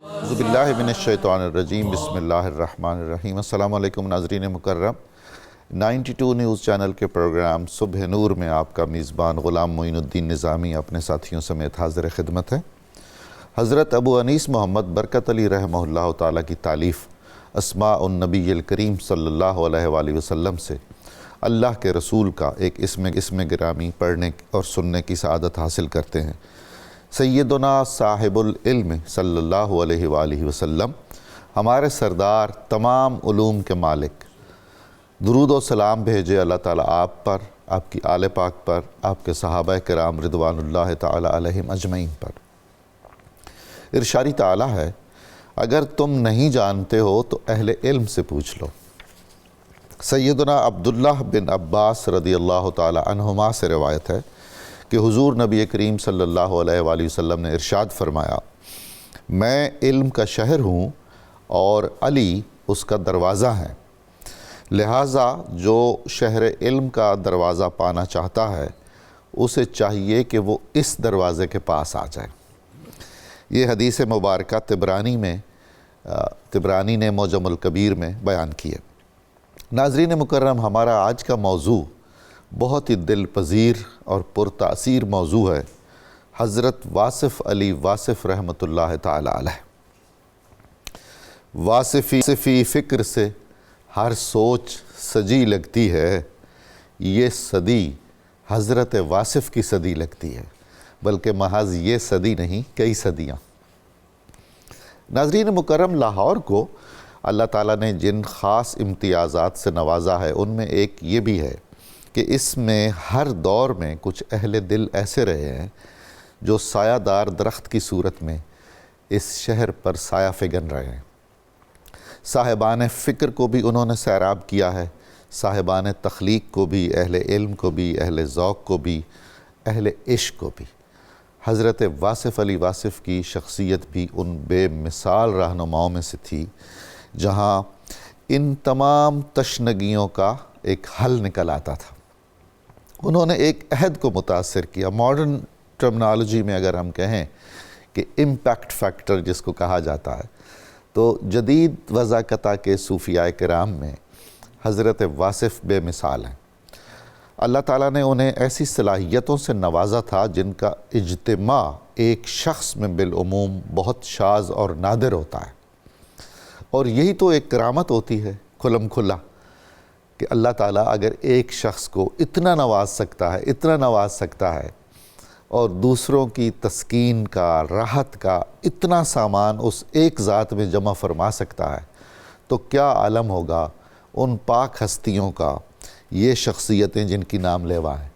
اعوذ باللہ من الشیطان الرجیم، بسم اللہ الرحمن الرحیم۔ السلام علیکم ناظرین مکرم۔ 92 نیوز چینل کے پروگرام صبح نور میں آپ کا میزبان غلام معین الدین نظامی اپنے ساتھیوں سمیت حاضر خدمت ہے۔ حضرت ابو انیس محمد برکت علی رحمہ اللہ تعالیٰ کی تالیف اسماء النبی الکریم صلی اللہ علیہ وآلہ وسلم سے اللہ کے رسول کا ایک اسم گرامی پڑھنے اور سننے کی سعادت حاصل کرتے ہیں۔ سیدنا صاحب العلم صلی اللہ علیہ وآلہ وسلم ہمارے سردار، تمام علوم کے مالک، درود و سلام بھیجے اللہ تعالیٰ آپ پر، آپ کی آل پاک پر، آپ کے صحابہ کرام رضوان اللہ تعالیٰ علیہم اجمعین پر۔ ارشاد تعالیٰ ہے، اگر تم نہیں جانتے ہو تو اہل علم سے پوچھ لو۔ سیدنا عبداللہ بن عباس رضی اللہ تعالیٰ عنہما سے روایت ہے کہ حضور نبی کریم صلی اللہ علیہ وآلہ وسلم نے ارشاد فرمایا، میں علم کا شہر ہوں اور علی اس کا دروازہ ہے، لہٰذا جو شہر علم کا دروازہ پانا چاہتا ہے اسے چاہیے کہ وہ اس دروازے کے پاس آ جائے۔ یہ حدیث مبارکہ طبرانی نے معجم الکبیر میں بیان کی ہے۔ ناظرین مکرم، ہمارا آج کا موضوع بہت ہی دل پذیر اور پرتاثیر موضوع ہے، حضرت واصف علی واصف رحمۃ اللہ تعالیٰ علیہ۔ واصفی فکر سے ہر سوچ سجی لگتی ہے، یہ صدی حضرت واصف کی صدی لگتی ہے، بلکہ محض یہ صدی نہیں، کئی صدیاں۔ ناظرین مکرم، لاہور کو اللہ تعالیٰ نے جن خاص امتیازات سے نوازا ہے ان میں ایک یہ بھی ہے کہ اس میں ہر دور میں کچھ اہل دل ایسے رہے ہیں جو سایہ دار درخت کی صورت میں اس شہر پر سایہ فگن رہے ہیں۔ صاحبان فکر کو بھی انہوں نے سیراب کیا ہے، صاحبان تخلیق کو بھی، اہل علم کو بھی، اہل ذوق کو بھی، اہل عشق کو بھی۔ حضرت واصف علی واصف کی شخصیت بھی ان بے مثال رہنماؤں میں سے تھی جہاں ان تمام تشنگیوں کا ایک حل نکل آتا تھا۔ انہوں نے ایک عہد کو متاثر کیا۔ ماڈرن ٹرمنالوجی میں اگر ہم کہیں کہ امپیکٹ فیکٹر جس کو کہا جاتا ہے، تو جدید وضاقتہ کے صوفیاء کرام میں حضرت واصف بے مثال ہیں۔ اللہ تعالیٰ نے انہیں ایسی صلاحیتوں سے نوازا تھا جن کا اجتماع ایک شخص میں بالعموم بہت شاذ اور نادر ہوتا ہے، اور یہی تو ایک کرامت ہوتی ہے کھلم کھلا، کہ اللہ تعالیٰ اگر ایک شخص کو اتنا نواز سکتا ہے اور دوسروں کی تسکین کا، راحت کا اتنا سامان اس ایک ذات میں جمع فرما سکتا ہے، تو کیا عالم ہوگا ان پاک ہستیوں کا، یہ شخصیتیں جن کی نام لیوا ہیں،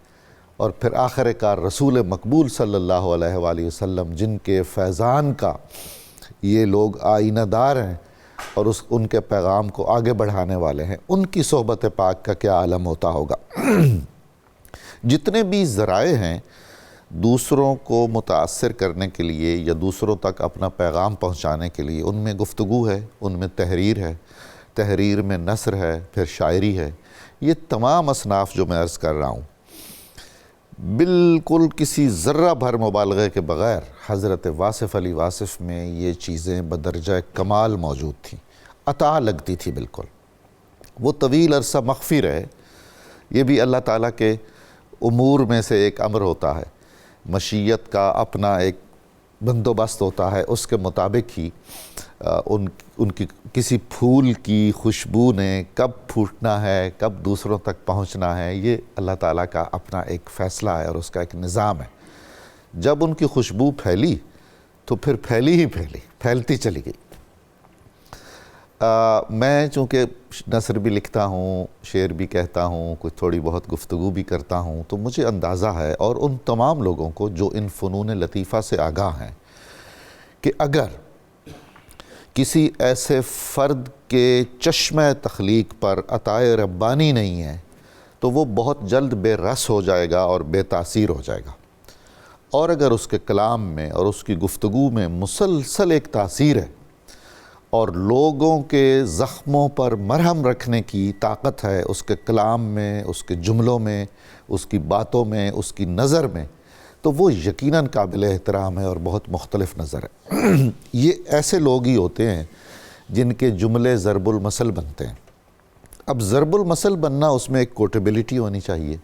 اور پھر آخر کار رسول مقبول صلی اللہ علیہ وآلہ وسلم جن کے فیضان کا یہ لوگ آئینہ دار ہیں اور ان کے پیغام کو آگے بڑھانے والے ہیں، ان کی صحبت پاک کا کیا عالم ہوتا ہوگا۔ جتنے بھی ذرائع ہیں دوسروں کو متاثر کرنے کے لیے یا دوسروں تک اپنا پیغام پہنچانے کے لیے، ان میں گفتگو ہے، ان میں تحریر ہے، تحریر میں نثر ہے، پھر شاعری ہے، یہ تمام اصناف جو میں عرض کر رہا ہوں، بالکل کسی ذرہ بھر مبالغے کے بغیر حضرت واصف علی واصف میں یہ چیزیں بدرجہ کمال موجود تھیں، عطا لگتی تھی بالکل۔ وہ طویل عرصہ مخفی رہے، یہ بھی اللہ تعالیٰ کے امور میں سے ایک امر ہوتا ہے، مشیت کا اپنا ایک بندوبست ہوتا ہے، اس کے مطابق ہی ان کی کسی پھول کی خوشبو نے کب پھوٹنا ہے، کب دوسروں تک پہنچنا ہے، یہ اللہ تعالیٰ کا اپنا ایک فیصلہ ہے اور اس کا ایک نظام ہے۔ جب ان کی خوشبو پھیلی تو پھر پھیلتی چلی گئی۔ میں چونکہ نثر بھی لکھتا ہوں، شعر بھی کہتا ہوں، کچھ تھوڑی بہت گفتگو بھی کرتا ہوں، تو مجھے اندازہ ہے، اور ان تمام لوگوں کو جو ان فنون لطیفہ سے آگاہ ہیں، کہ اگر کسی ایسے فرد کے چشمہ تخلیق پر عطائے ربانی نہیں ہے تو وہ بہت جلد بے رس ہو جائے گا اور بے تاثیر ہو جائے گا، اور اگر اس کے کلام میں اور اس کی گفتگو میں مسلسل ایک تاثیر ہے اور لوگوں کے زخموں پر مرہم رکھنے کی طاقت ہے اس کے کلام میں، اس کے جملوں میں، اس کی باتوں میں، اس کی نظر میں، تو وہ یقیناً قابل احترام ہے اور بہت مختلف نظر ہے۔ یہ ایسے لوگ ہی ہوتے ہیں جن کے جملے ضرب المثل بنتے ہیں۔ اب ضرب المثل بننا، اس میں ایک کوٹیبلٹی ہونی چاہیے،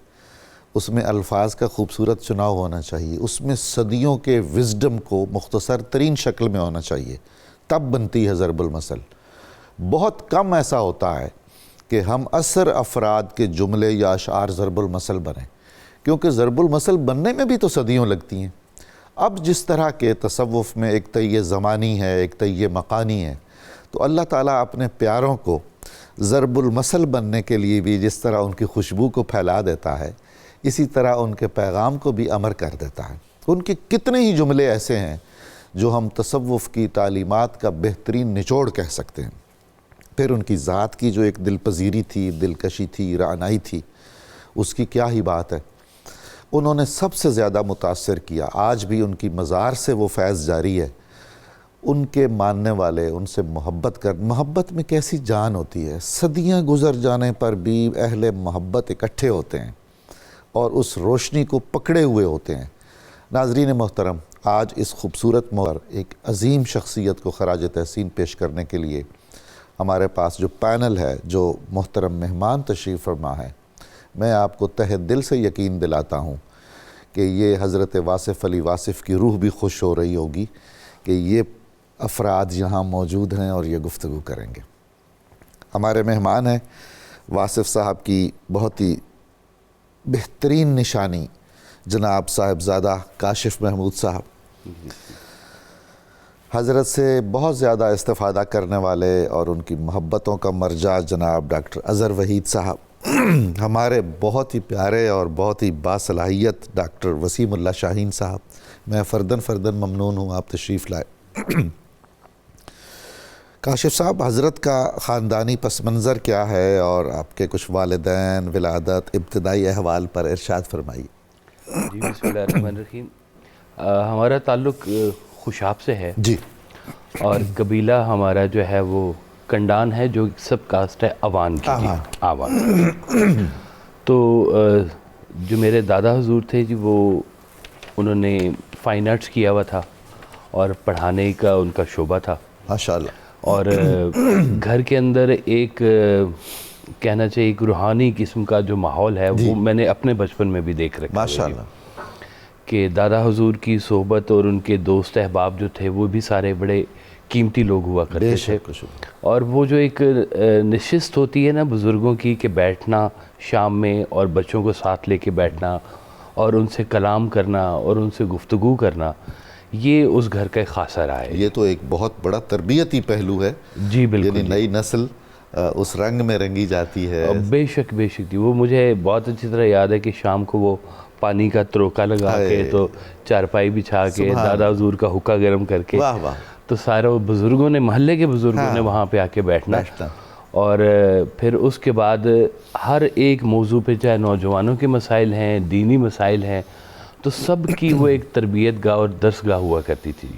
اس میں الفاظ کا خوبصورت چناؤ ہونا چاہیے، اس میں صدیوں کے وزڈم کو مختصر ترین شکل میں ہونا چاہیے، تب بنتی ہے ضرب المثل۔ بہت کم ایسا ہوتا ہے کہ ہم اثر افراد کے جملے یا اشعار ضرب المثل بنیں، کیونکہ ضرب المثل بننے میں بھی تو صدیوں لگتی ہیں۔ اب جس طرح کے تصوف میں ایک تیہ زمانی ہے، ایک تیہ مکانی ہے، تو اللہ تعالیٰ اپنے پیاروں کو ضرب المثل بننے کے لیے بھی جس طرح ان کی خوشبو کو پھیلا دیتا ہے، اسی طرح ان کے پیغام کو بھی امر کر دیتا ہے۔ ان کے کتنے ہی جملے ایسے ہیں جو ہم تصوف کی تعلیمات کا بہترین نچوڑ کہہ سکتے ہیں۔ پھر ان کی ذات کی جو ایک دلپذیری تھی، دلکشی تھی، رعنائی تھی، اس کی کیا ہی بات ہے۔ انہوں نے سب سے زیادہ متاثر کیا، آج بھی ان کی مزار سے وہ فیض جاری ہے۔ ان کے ماننے والے ان سے محبت میں کیسی جان ہوتی ہے، صدیاں گزر جانے پر بھی اہل محبت اکٹھے ہوتے ہیں اور اس روشنی کو پکڑے ہوئے ہوتے ہیں۔ ناظرین محترم، آج اس خوبصورت موقع پر ایک عظیم شخصیت کو خراج تحسین پیش کرنے کے لیے ہمارے پاس جو پینل ہے، جو محترم مہمان تشریف فرما ہے، میں آپ کو تہہ دل سے یقین دلاتا ہوں کہ یہ حضرت واصف علی واصف کی روح بھی خوش ہو رہی ہوگی کہ یہ افراد یہاں موجود ہیں اور یہ گفتگو کریں گے۔ ہمارے مہمان ہیں واصف صاحب کی بہت ہی بہترین نشانی جناب صاحبزادہ کاشف محمود صاحب، حضرت سے بہت زیادہ استفادہ کرنے والے اور ان کی محبتوں کا مرجع جناب ڈاکٹر اظہر وحید صاحب، ہمارے بہت ہی پیارے اور بہت ہی باصلاحیت ڈاکٹر وسیم اللہ شاہین صاحب۔ میں فرداً ممنون ہوں آپ تشریف لائے۔ کاشف صاحب، حضرت کا خاندانی پس منظر کیا ہے اور آپ کے کچھ والدین، ولادت، ابتدائی احوال پر ارشاد فرمائیے۔ جی بسم اللہ الرحمن الرحیم۔ ہمارا تعلق خوشاب سے ہے جی، اور قبیلہ ہمارا جو ہے وہ کنڈان ہے، جو سب کاسٹ ہے آوان کی، آوان۔ تو جو میرے دادا حضور تھے جی، وہ انہوں نے فائن آرٹس کیا ہوا تھا اور پڑھانے کا ان کا شعبہ تھا ماشاءاللہ۔ اور گھر کے اندر ایک کہنا چاہیے ایک روحانی قسم کا جو ماحول ہے وہ میں نے اپنے بچپن میں بھی دیکھ رکھا ماشاءاللہ کہ دادا حضور کی صحبت اور ان کے دوست احباب جو تھے وہ بھی سارے بڑے قیمتی لوگ ہوا کرتے تھے۔ اور وہ جو ایک نشست ہوتی ہے نا بزرگوں کی، کہ بیٹھنا شام میں اور بچوں کو ساتھ لے کے بیٹھنا اور ان سے کلام کرنا اور ان سے گفتگو کرنا، یہ اس گھر کا ایک خاصہ رہا ہے۔ یہ تو ایک بہت بڑا تربیتی پہلو ہے جی بالکل، یعنی نئی نسل اس رنگ میں رنگی جاتی ہے۔ بے شک بے شک جی، وہ مجھے بہت اچھی طرح یاد ہے کہ شام کو وہ پانی کا تروکا لگا کے تو چارپائی بچھا کے دادا حضور کا حقہ گرم کر کے، واہ واہ، تو سارے بزرگوں نے، محلے کے بزرگوں نے وہاں پہ آ کے بیٹھنا، اور پھر اس کے بعد ہر ایک موضوع پہ، چاہے نوجوانوں کے مسائل ہیں، دینی مسائل ہیں، تو سب کی وہ ایک تربیت گاہ اور درس گاہ ہوا کرتی تھی۔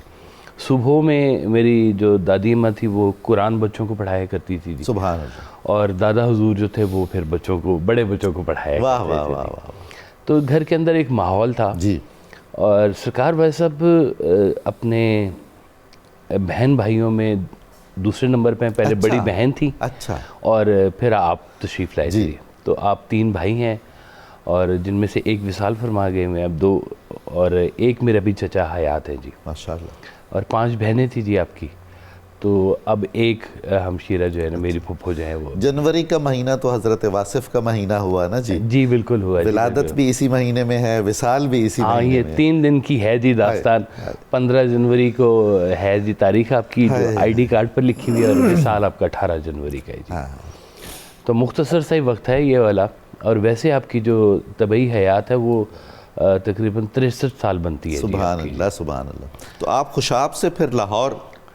صبحوں میں میری جو دادی اماں تھی وہ قرآن بچوں کو پڑھایا کرتی تھی جی، سبحان اللہ، اور دادا حضور جو تھے وہ پھر بچوں کو، بڑے بچوں کو پڑھایا کرتے تھے۔ تو گھر کے اندر ایک ماحول تھا جی۔ اور سرکار بھائی صاحب اپنے بہن بھائیوں میں دوسرے نمبر پہ، پہلے بڑی بہن تھی، اچھا، اور پھر آپ تشریف لائے تھے۔ تو آپ 3 بھائی ہیں، اور جن میں سے ایک وصال فرما گئے ہوئے، اب 2، اور ایک میرا بھی چچا حیات ہے جی، ماشاءاللہ، اور 5 بہنیں تھی جی آپ کی۔ تو اب ایک ہمشیرہ جو ہے نا، میری پھپھو جو ہے وہ، جنوری کا مہینہ تو حضرت واصف کا مہینہ ہوا نا جی؟ جی بالکل ہوا جی، ولادت بھی اسی مہینے میں ہے، وصال بھی اسی ہاں، مہینے یہ میں 3 دن کی ہے جی داستان۔ 15 جنوری کو ہے جی تاریخ آپ کی جو آئی ڈی کارڈ پر لکھی ہوئی ہے، اور وصال آپ کا 18 جنوری کا ہے جی۔ تو مختصر سا ہی وقت ہے یہ والا، اور ویسے آپ کی جو طبعی حیات ہے وہ تقریباً 63 سال بنتی ہے۔ سبحان اللہ، سبحان اللہ۔ تو آپ خوشاب سے پھر لاہور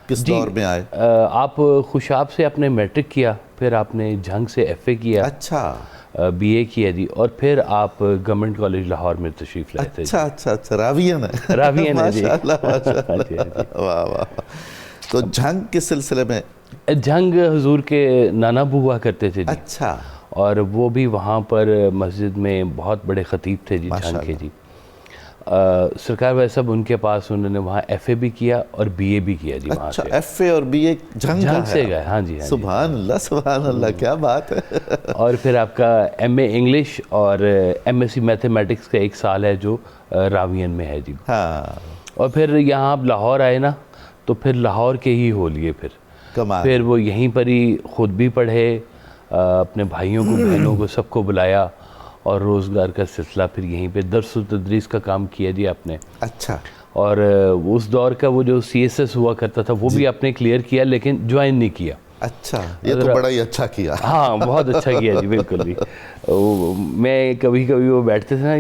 کس دور میں آئے؟ آپ خوشاب سے آپ نے میٹرک کیا، پھر آپ نے جھنگ سے ایف اے کیا، اچھا، بی اے کیا جی، اور پھر آپ گورنمنٹ کالج لاہور میں تشریف لائے تھے۔ اچھا، راویین ہے، راویین ہے جی، ماشاءاللہ ماشاءاللہ، واہ واہ۔ تو جھنگ کس سلسلے میں؟ جھنگ حضور کے نانا ابو ہوا کرتے تھے جی، اچھا، اور وہ بھی وہاں پر مسجد میں بہت بڑے خطیب تھے جی جھنگ کے جی۔ سرکار ویسے صاحب ان کے پاس انہوں نے وہاں ایف اے بھی کیا اور بی اے بھی کیا جی وہاں اچھا سے. ایف اے اور بی اے جھنگ سے گئے. ہاں جی. سبحان اللہ کیا بات ہے. اور پھر آپ کا ایم اے انگلش اور ایم ایس سی میتھمیٹکس کا 1 سال ہے جو راوین میں ہے جی. ہاں. اور پھر یہاں آپ لاہور آئے نا تو پھر لاہور کے ہی ہو لیے پھر وہ یہیں پر ہی خود بھی پڑھے, اپنے بھائیوں کو بہنوں کو سب کو بلایا, اور روزگار کا سلسلہ پھر یہیں پہ درس و تدریس کا کام کیا جی آپ نے. اچھا. اور اس دور کا وہ جو سی ایس ایس ہوا کرتا تھا وہ بھی آپ نے کلیئر کیا لیکن جوائن نہیں کیا. اچھا, یہ تو بڑا ہی اچھا کیا. ہاں بہت اچھا کیا جی, بالکل بھی. میں کبھی وہ بیٹھتے تھے نا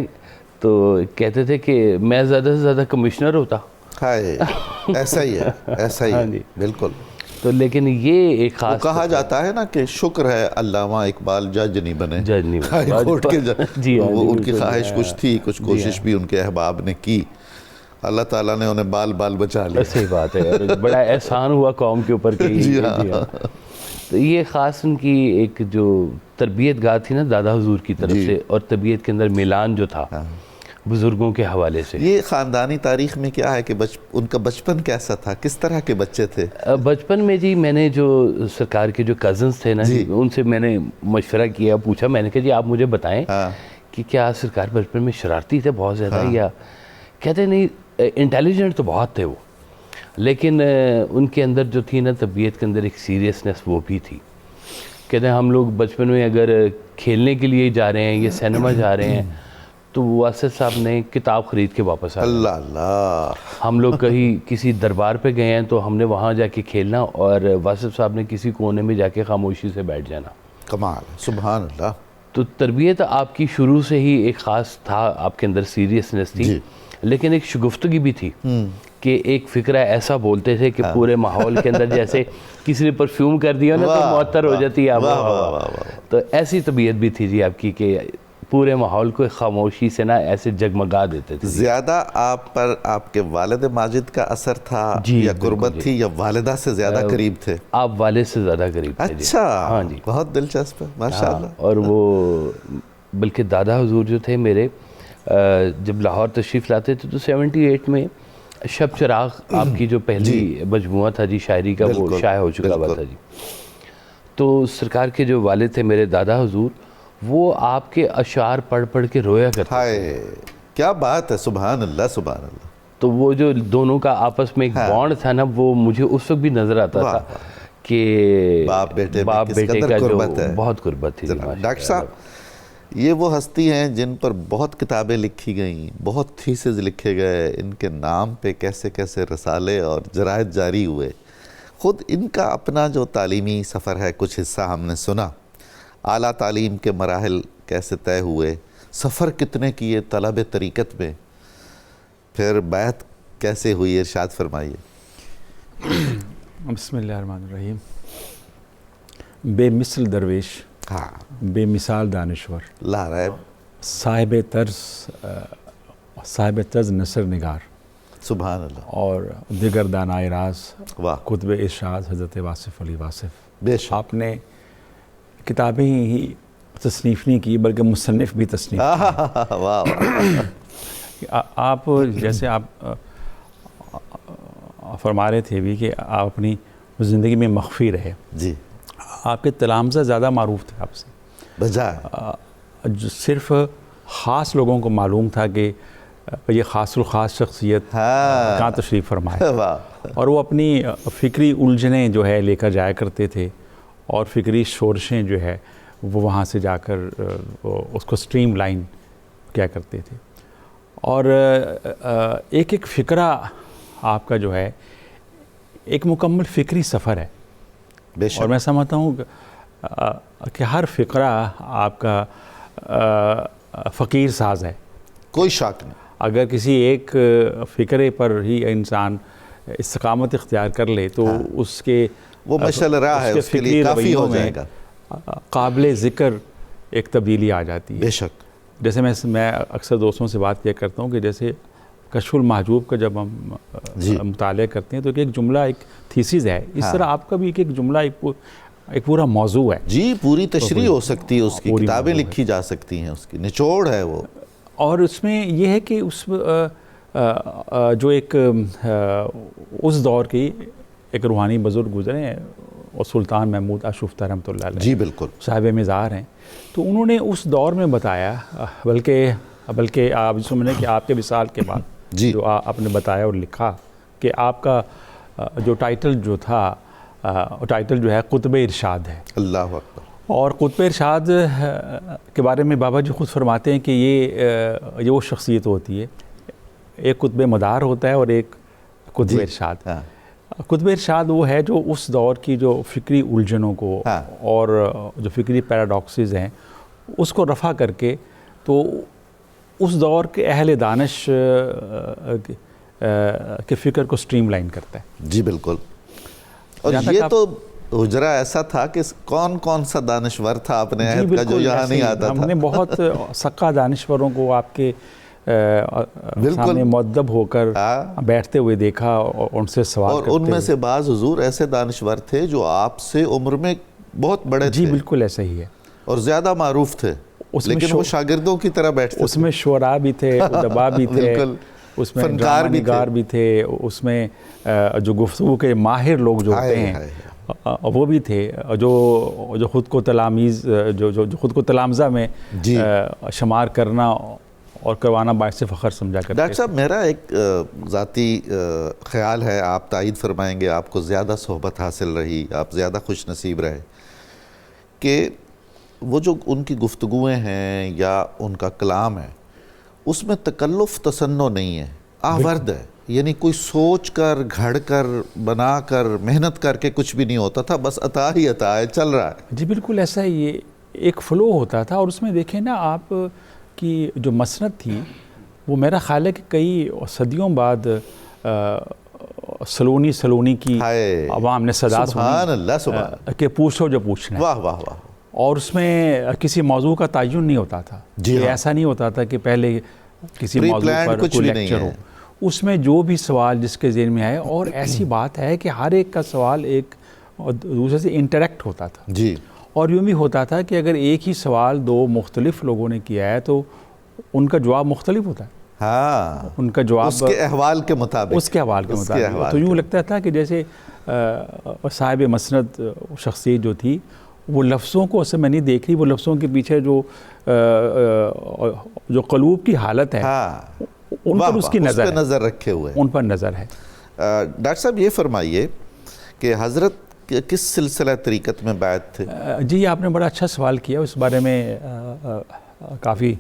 تو کہتے تھے کہ میں زیادہ سے زیادہ کمشنر ہوتا. ایسا ہی ہے بالکل. تو لیکن یہ ایک خاص کہا جاتا ہے نا کہ شکر ہے علامہ اقبال جج نہیں بنے, ہائی کورٹ کے جج. ان کی خواہش کچھ تھی, کچھ کوشش بھی ان کے احباب نے کی, اللہ تعالیٰ نے انہیں بال بچا لیا. صحیح بات ہے, بڑا احسان ہوا قوم کے اوپر. جی ہاں. تو یہ خاص ان کی ایک جو تربیت گاہ تھی نا دادا حضور کی طرف سے, اور طبیعت کے اندر میلان جو تھا بزرگوں کے حوالے سے. یہ خاندانی تاریخ میں کیا ہے کہ ان کا بچپن کیسا تھا, کس طرح کے بچے تھے؟ بچپن میں جی میں نے جو سرکار کے جو کزنز تھے نا ان سے میں نے مشورہ کیا, پوچھا, میں نے کہا جی آپ مجھے بتائیں کہ کیا سرکار بچپن میں شرارتی تھے بہت زیادہ, یا کہتے نہیں انٹیلیجنٹ تو بہت تھے وہ, لیکن ان کے اندر جو تھی نا طبیعت کے اندر ایک سیریسنس وہ بھی تھی. کہتے ہیں ہم لوگ بچپن میں اگر کھیلنے کے لیے جا رہے ہیں یا سینما جا رہے ہیں تو واسط صاحب نے کتاب خرید کے واپس آ اللہ اللہ. ہم لوگ کہیں کسی دربار پہ گئے ہیں تو ہم نے وہاں جا کے کھیلنا, اور واسط صاحب نے کسی کونے میں جا کے خاموشی سے بیٹھ جانا. کمال, سبحان اللہ. تو تربیت آپ کی شروع سے ہی ایک خاص تھا, آپ کے اندر سیریسنس تھی, لیکن ایک شگفتگی بھی تھی کہ ایک فکرہ ایسا بولتے تھے کہ پورے ماحول کے اندر جیسے کسی نے پرفیوم کر دیا نا تو معطر ہو جاتی ہے آپ. تو ایسی طبیعت بھی تھی جی آپ کی کہ پورے ماحول کو خاموشی سے نا ایسے جگمگا دیتے تھے. زیادہ آپ پر آپ کے والد ماجد کا اثر تھا یا قربت تھی, یا والدہ سے زیادہ قریب تھے؟ آپ والد سے زیادہ قریب تھے. اچھا. ہاں جی, بہت دلچسپ ہے ماشاءاللہ. اور وہ بلکہ دادا حضور جو تھے میرے جب لاہور تشریف لاتے تھے تو 78 میں شب چراغ آپ کی جو پہلی مجموعہ تھا جی شاعری کا وہ شائع ہو چکا ہوا تھا جی. تو سرکار کے جو والد تھے میرے دادا حضور, وہ آپ کے اشعار پڑھ کے رویا کرتے تھے. کیا بات ہے, سبحان اللہ سبحان اللہ. تو وہ جو دونوں کا آپس میں ایک بانڈ تھا نا, وہ مجھے اس وقت بھی نظر آتا تھا کہ باپ بیٹے کا جو بہت قربت تھی. ڈاکٹر صاحب, یہ وہ ہستی ہیں جن پر بہت کتابیں لکھی گئیں, بہت تھیسز لکھے گئے, ان کے نام پہ کیسے کیسے رسالے اور جرائد جاری ہوئے. خود ان کا اپنا جو تعلیمی سفر ہے کچھ حصہ ہم نے سنا, اعلیٰ تعلیم کے مراحل کیسے طے ہوئے, سفر کتنے کیے طلب طریقت میں, پھر بیعت کیسے ہوئی, ارشاد فرمائیے. بسم اللہ الرحمن الرحیم. بے مثل درویش, بے مثال دانشور, لا ریب, صاحب طرز نثر نگار, سبحان اللہ, اور دیگر دانائے راز, کتب ارشاد حضرت واصف علی واصف. بے شک. آپ نے کتابیں ہی تصنیف نہیں کی بلکہ مصنف بھی تصنیف کی. آپ جیسے آپ فرما رہے تھے بھی کہ آپ اپنی زندگی میں مخفی رہے جی, آپ کے تلامذہ زیادہ معروف تھے آپ سے بجائے صرف خاص لوگوں کو معلوم تھا کہ یہ خاص الخاص شخصیت کہاں تشریف فرمائے, اور وہ اپنی فکری الجھنیں جو ہے لے کر جایا کرتے تھے, اور فکری شورشیں جو ہے وہ وہاں سے جا کر اس کو سٹریم لائن کیا کرتے تھے. اور ایک ایک فکرہ آپ کا جو ہے ایک مکمل فکری سفر ہے. اور میں سمجھتا ہوں کہ ہر فقرہ آپ کا فقیر ساز ہے, کوئی شک نہیں. اگر کسی ایک فکرے پر ہی انسان استقامت اختیار کر لے تو اس کے وہ مشعل راہ ہے, اس کے لیے کافی ہو جائے گا. قابل ذکر ایک تبدیلی آ جاتی ہے. بے شک. جیسے میں اکثر دوستوں سے بات کیا کرتا ہوں کہ جیسے کشف المحجوب کا جب ہم مطالعہ کرتے ہیں تو ایک جملہ ایک تھیسز ہے, اس طرح آپ کا بھی ایک جملہ ایک پورا موضوع ہے. جی, پوری تشریح ہو سکتی ہے اس کی, کتابیں لکھی جا سکتی ہیں, اس کی نچوڑ ہے وہ. اور اس میں یہ ہے کہ اس جو ایک اس دور کی ایک روحانی بزرگ گزرے ہیں اور سلطان محمود اشرف رحمۃ اللہ علیہ، جی بالکل، صاحب مزار ہیں، تو انہوں نے اس دور میں بتایا، بلکہ آپ سمجھیں کہ آپ کے وصال کے بعد جی جو آپ نے بتایا اور لکھا کہ آپ کا جو ٹائٹل جو تھا، ٹائٹل جو ہے قطب ارشاد ہے۔ اللہ اکبر۔ اور قطب ارشاد کے بارے میں بابا جی خود فرماتے ہیں کہ یہ وہ شخصیت ہوتی ہے، ایک قطب مدار ہوتا ہے اور ایک قطب ارشاد۔ قطب ارشاد وہ ہے جو اس دور کی جو فکری الجھنوں کو اور جو فکری پیراڈاکسز ہیں اس کو رفع کر کے تو اس دور کے اہل دانش کے فکر کو سٹریم لائن کرتا ہے۔ جی بالکل۔ اور یہ تو حجرہ ایسا تھا کہ کون سا دانشور تھا اپنے عہد کا جو یہاں نہیں آتا تھا۔ ہم نے بہت سکا دانشوروں کو آپ کے سامنے مؤدب ہو کر بیٹھتے ہوئے دیکھا اور ان سے سوال کرتے، اور ان میں سے بعض حضور ایسے دانشور تھے جو آپ سے عمر میں بہت بڑے تھے۔ جی بالکل ایسا ہی ہے، اور زیادہ معروف تھے، لیکن وہ شاگردوں کی طرح بیٹھتے، اس میں شعراء بھی تھے، ادباء بھی تھے، اس میں فنکار بھی تھے، اس میں جو گفتگو کے ماہر لوگ جو ہوتے ہیں وہ بھی تھے، جو خود کو تلاميذ جو خود کو تلامذہ میں شمار کرنا اور کروانا باعث فخر سمجھا کرتے۔ ڈاکٹر صاحب میرا ایک ذاتی خیال ہے، آپ تائید فرمائیں گے، آپ کو زیادہ صحبت حاصل رہی، آپ زیادہ خوش نصیب رہے، کہ وہ جو ان کی گفتگویں ہیں یا ان کا کلام ہے اس میں تکلف تصنع نہیں ہے، آورد ہے، یعنی کوئی سوچ کر گھڑ کر بنا کر محنت کر کے کچھ بھی نہیں ہوتا تھا، بس عطا ہی عطا ہے، چل رہا ہے۔ جی بالکل ایسا ہی، یہ ایک فلو ہوتا تھا، اور اس میں دیکھیں نا آپ کی جو مسند تھی وہ میرا خیال ہے کہ کئی صدیوں بعد سلونی کی عوام نے صدا سبحان اللہ، سبحان کہ پوچھو جو پوچھنا ہے۔ واہ واہ واہ۔ اور اس میں کسی موضوع کا تعین نہیں ہوتا تھا، ایسا نہیں ہوتا تھا کہ پہلے کسی موضوع پر کوئی لیکچر ہو، اس میں جو بھی سوال جس کے ذہن میں آئے، اور ایسی بات ہے کہ ہر ایک کا سوال ایک دوسرے سے انٹریکٹ ہوتا تھا، جی، اور یوں بھی ہوتا تھا کہ اگر ایک ہی سوال دو مختلف لوگوں نے کیا ہے تو ان کا جواب مختلف ہوتا ہے، ہاں، ان کا جواب اس کے احوال کے مطابق، تو یوں لگتا تھا کہ جیسے صاحب مسند شخصیت جو تھی وہ لفظوں کو اسے میں نہیں دیکھ رہی، وہ لفظوں کے پیچھے جو قلوب کی حالت ہے ان پر اس کی نظر رکھے ہوئے، ان پر نظر ہے۔ ڈاکٹر صاحب یہ فرمائیے کہ حضرت کس سلسلہ طریقت میں بیعت تھے؟ جی آپ نے بڑا اچھا سوال کیا، اس بارے میں کافی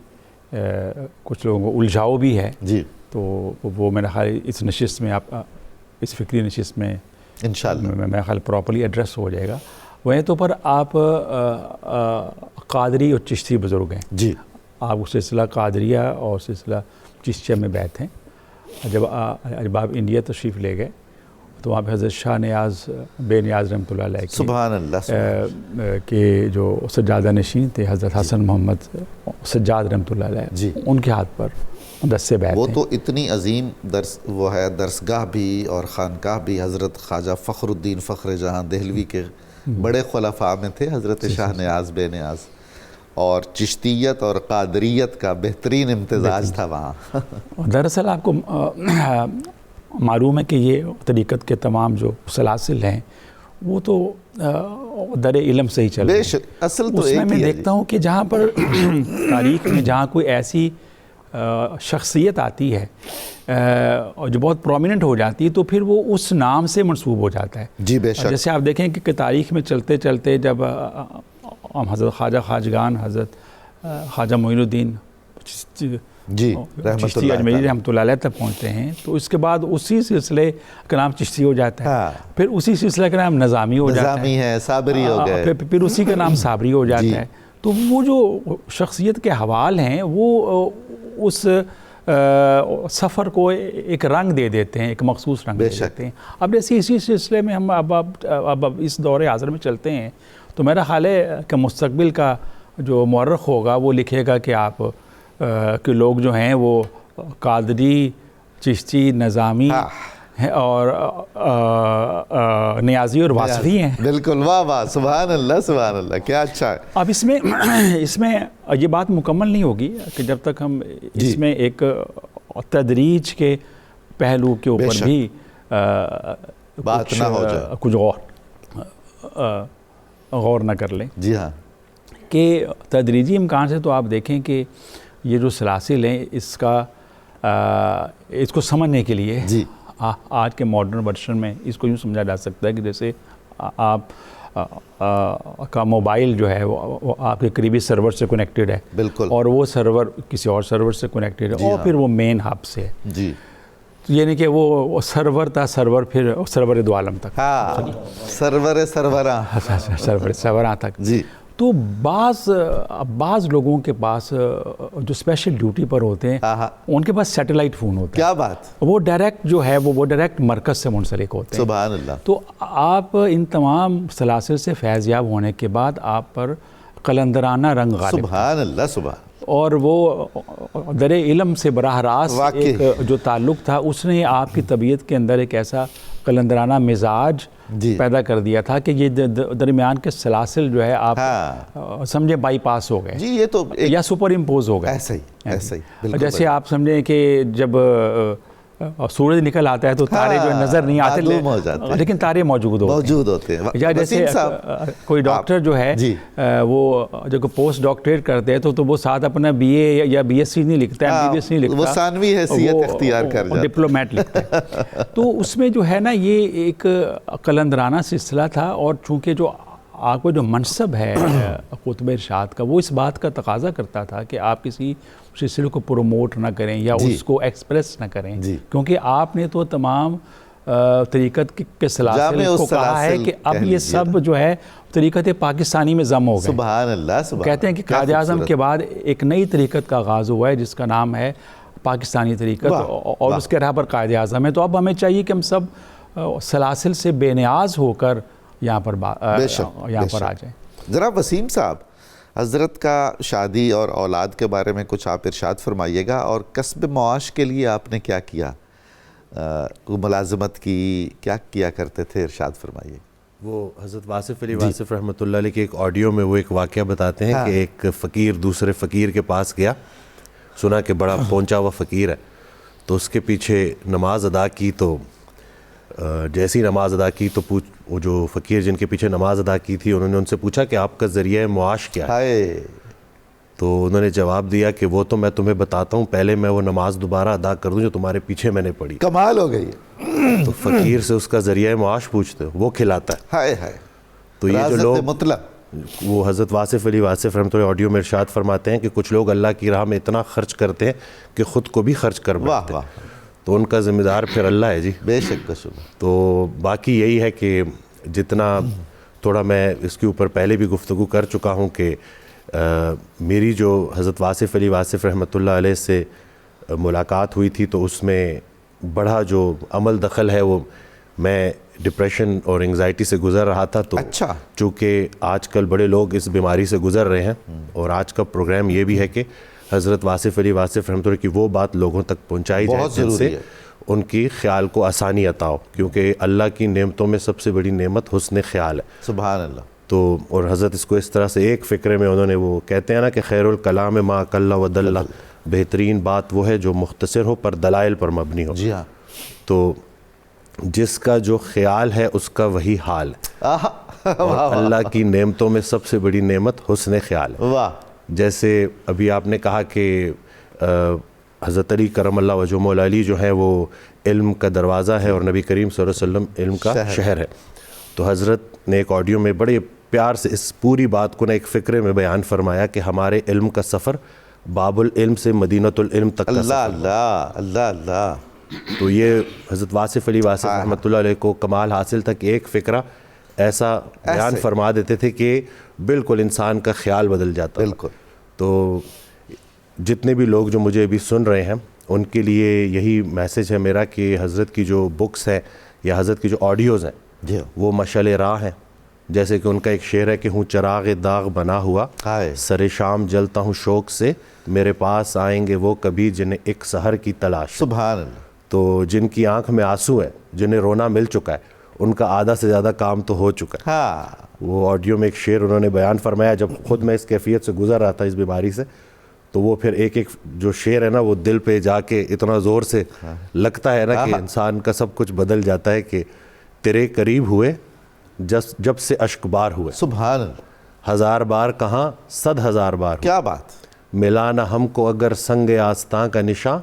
کچھ لوگوں کو الجھاؤ بھی ہے، جی، تو وہ میرا خیال اس نشست میں، آپ اس فکری نشست میں انشاءاللہ میرا خیال پراپرلی ایڈریس ہو جائے گا۔ وہیں تو پر آپ قادری اور چشتی بزرگ ہیں، جی، آپ اس سلسلہ قادریہ اور سلسلہ چشتیہ میں بیعت ہیں۔ جب آپ انڈیا تشریف لے گئے تو وہاں پہ حضرت شاہ نیاز بے نیاز رحمۃ اللہ علیہ سبحان اللہ کے جو سجادہ نشین تھے حضرت حسن محمد سجاد رحمۃ اللہ علیہ، جی، ان کے ہاتھ پر دس سے بیعت ہیں۔ وہ تو اتنی عظیم وہ ہے، درسگاہ بھی اور خانقاہ بھی، حضرت خواجہ فخر الدین فخر جہاں دہلوی کے بڑے خلفاء میں تھے حضرت شاہ نیاز بے نیاز، اور چشتیت اور قادریت کا بہترین امتزاج تھا وہاں۔ دراصل آپ کو معلوم ہے کہ یہ طریقت کے تمام جو سلاسل ہیں وہ تو در علم سے ہی چل رہے ہیں، اصل تو اس میں میں دیکھتا ہوں کہ جہاں پر تاریخ میں جہاں کوئی ایسی شخصیت آتی ہے اور جو بہت پرومیننٹ ہو جاتی ہے تو پھر وہ اس نام سے منسوب ہو جاتا ہے۔ جی بے شک، جیسے آپ دیکھیں کہ تاریخ میں چلتے چلتے جب حضرت خواجہ خواجگان حضرت خواجہ معین الدین جی چشتی اجمیری رحمۃ اللہ علیہ تک پہنچتے ہیں تو اس کے بعد اسی سلسلے کا نام چشتی ہو جاتا ہے، پھر اسی سلسلے کا نام نظامی ہو جاتا ہے، صابری ہو گئے، پھر اسی کا نام صابری ہو جاتا ہے۔ تو وہ جو شخصیت کے حوال ہیں وہ اس سفر کو ایک رنگ دے دیتے ہیں، ایک مخصوص رنگ دے دیتے ہیں۔ اب جیسے اسی سلسلے میں ہم اب اس دور حاضر میں چلتے ہیں تو میرا خیال ہے کہ مستقبل کا جو مورخ ہوگا وہ لکھے گا کہ آپ کہ لوگ جو ہیں وہ قادری، چشتی، نظامی اور نیازی اور واسفی ہیں. بالکل, واہ واہ, سبحان اللہ سبحان اللہ, کیا اچھا ہے. اب اس میں یہ بات مکمل نہیں ہوگی کہ جب تک ہم اس میں ایک تدریج کے پہلو کے اوپر بھی بات نہ ہو جائے, کچھ غور نہ کر لیں. جی ہاں, کہ تدریجی امکان سے تو آپ دیکھیں کہ یہ جو سلاسل ہیں اس کو سمجھنے کے لیے جی, آج کے ماڈرن ورژن میں اس کو یوں سمجھا جا سکتا ہے کہ جیسے آپ کا موبائل جو ہے وہ آپ کے قریبی سرور سے کنیکٹڈ ہے, بالکل, اور وہ سرور کسی اور سرور سے کنیکٹڈ ہے, اور پھر وہ مین ہب سے ہے. جی, یعنی کہ وہ سرور تھا, سرور پھر سرور دو عالم تک, ہاں, سروراں تک. جی, تو بعض لوگوں کے پاس جو اسپیشل ڈیوٹی پر ہوتے ہیں ان کے پاس سیٹلائٹ فون ہوتا ہے. کیا بات, وہ ڈائریکٹ جو ہے وہ ڈائریکٹ مرکز سے منسلک ہوتے ہیں. سبحان اللہ. تو آپ ان تمام سلاسل سے فیض یاب ہونے کے بعد آپ پر قلندرانہ رنگ غالب, سبحان اللہ, سبحان, اور وہ در علم سے براہ راست ایک جو تعلق تھا اس نے آپ کی طبیعت کے اندر ایک ایسا قلندرانہ مزاج پیدا کر دیا تھا کہ یہ درمیان کے سلاسل جو ہے آپ سمجھے بائی پاس ہو گئے. جی, یہ تو یا سپر امپوز ہو گئے. ایسا ہی جیسے آپ سمجھیں کہ جب سورج نکل آتا ہے تو تارے جو نظر نہیں آتے لیکن تارے موجود ہوتے ہیں. یا جیسے کوئی ڈاکٹر جو ہے وہ جب پوسٹ ڈاکٹریٹ کرتے ہیں تو وہ ساتھ اپنا بی اے یا بی ایس سی نہیں لکھتا ہے, ایم بی بی ایس نہیں لکھتا, وہ ثانوی حیثیت اختیار کر جاتا ہے, ڈپلومیٹ لکھتا ہے. تو اس میں جو ہے نا یہ ایک قلندرانہ سلسلہ تھا, اور چونکہ جو آپ کو جو منصب ہے قطب ارشاد کا وہ اس بات کا تقاضا کرتا تھا کہ آپ کسی سلسلے کو پروموٹ نہ کریں یا اس کو ایکسپریس نہ کریں, کیونکہ آپ نے تو تمام طریقت کے سلاسل کو کہا ہے کہ اب یہ سب جو ہے طریقت پاکستانی میں ضم ہو گئے. سبحان اللہ. کہتے ہیں کہ قائد اعظم کے بعد ایک نئی طریقت کا آغاز ہوا ہے جس کا نام ہے پاکستانی طریقت, اور اس کے راہ پر قائد اعظم ہے. تو اب ہمیں چاہیے کہ ہم سب سلاسل سے بے نیاز ہو کر یہاں پر آ جائیں. ذرا وسیم صاحب, حضرت کا شادی اور اولاد کے بارے میں کچھ آپ ارشاد فرمائیے گا, اور کسب معاش کے لیے آپ نے کیا کیا, ملازمت کی, کیا کیا کرتے تھے, ارشاد فرمائیے. وہ حضرت واصف علی واصف رحمۃ اللہ علیہ کے ایک آڈیو میں وہ ایک واقعہ بتاتے ہیں کہ ایک فقیر دوسرے فقیر کے پاس گیا, سنا کہ بڑا پہنچا ہوا فقیر ہے, تو اس کے پیچھے نماز ادا کی. تو جیسی نماز ادا کی تو وہ جو فقیر جن کے پیچھے نماز ادا کی تھی انہوں نے ان سے پوچھا کہ آپ کا ذریعہ معاش کیا ہے. تو انہوں نے جواب دیا کہ وہ تو میں تمہیں بتاتا ہوں, پہلے میں وہ نماز دوبارہ ادا کر دوں جو تمہارے پیچھے میں نے پڑھی. کمال ہو گئی. تو فقیر سے اس کا ذریعہ معاش پوچھتے ہو, وہ کھلاتا ہے. تو یہ جو لوگ مطلب وہ حضرت واصف علی واصف رحمۃ اللہ آڈیو میں ارشاد فرماتے ہیں کہ کچھ لوگ اللہ کی راہ میں اتنا خرچ کرتے ہیں کہ خود کو بھی خرچ کر بیٹھتے ہیں, تو ان کا ذمہ دار پھر اللہ ہے. جی بے شک. تو باقی یہی ہے کہ جتنا تھوڑا میں اس کے اوپر پہلے بھی گفتگو کر چکا ہوں کہ میری جو حضرت واصف علی واصف رحمۃ اللہ علیہ سے ملاقات ہوئی تھی تو اس میں بڑا جو عمل دخل ہے وہ میں ڈپریشن اور انگزائٹی سے گزر رہا تھا. تو چونکہ آج کل بڑے لوگ اس بیماری سے گزر رہے ہیں, اور آج کا پروگرام یہ بھی ہے کہ حضرت واصف علی واصف رحمۃ اللہ کی وہ بات لوگوں تک پہنچائی جائے جن سے ان کی خیال کو آسانی عطا ہو, کیونکہ اللہ کی نعمتوں میں سب سے بڑی نعمت حسن خیال ہے. سبحان اللہ. تو اور حضرت اس کو اس طرح سے ایک فکرے میں انہوں نے وہ کہتے ہیں نا کہ خیر الکلام ما قل و دل, بہترین بات وہ ہے جو مختصر ہو پر دلائل پر مبنی ہو. جی ہاں. تو جس کا جو خیال ہے اس کا وہی حال ہے, اور اللہ کی نعمتوں میں سب سے بڑی نعمت حسن خیال ہے. جیسے ابھی آپ نے کہا کہ حضرت علی کرم اللہ وجہ مولا علی جو ہے وہ علم کا دروازہ ہے اور نبی کریم صلی اللہ علیہ وسلم علم کا شہر ہے. تو حضرت نے ایک آڈیو میں بڑے پیار سے اس پوری بات کو ایک فکرے میں بیان فرمایا کہ ہمارے علم کا سفر باب العلم سے مدینۃ العلم تک کا سفر. اللہ اللہ اللہ. تو یہ حضرت واصف علی واصف رحمۃ اللہ علیہ کو کمال حاصل تھا کہ ایک فکرہ ایسا بیان فرما دیتے تھے کہ بالکل انسان کا خیال بدل جاتا. بالکل. تو جتنے بھی لوگ جو مجھے ابھی سن رہے ہیں ان کے لیے یہی میسج ہے میرا کہ حضرت کی جو بکس ہیں یا حضرت کی جو آڈیوز ہیں وہ مشعل راہ ہیں. جیسے کہ ان کا ایک شعر ہے کہ ہوں چراغ داغ بنا ہوا, سر شام جلتا ہوں شوق سے, میرے پاس آئیں گے وہ کبھی جنہیں ایک سحر کی تلاش. سبحان اللہ. تو جن کی آنکھ میں آنسو ہے, جنہیں رونا مل چکا ہے, ان کا آدھا سے زیادہ کام تو ہو چکا ہے. ہاں وہ آڈیو میں ایک شعر انہوں نے بیان فرمایا, جب خود میں اس کیفیت سے گزر رہا تھا اس بیماری سے, تو وہ پھر ایک ایک جو شعر ہے نا وہ دل پہ جا کے اتنا زور سے لگتا ہے نا کہ انسان کا سب کچھ بدل جاتا ہے. کہ تیرے قریب ہوئے جب سے اشک بار ہوئے, سبحان اللہ, 1000 بار کہاں 100,000 بار ہوئے, کیا بات, ملا نہ ہم کو اگر سنگ آستاں کا نشاں,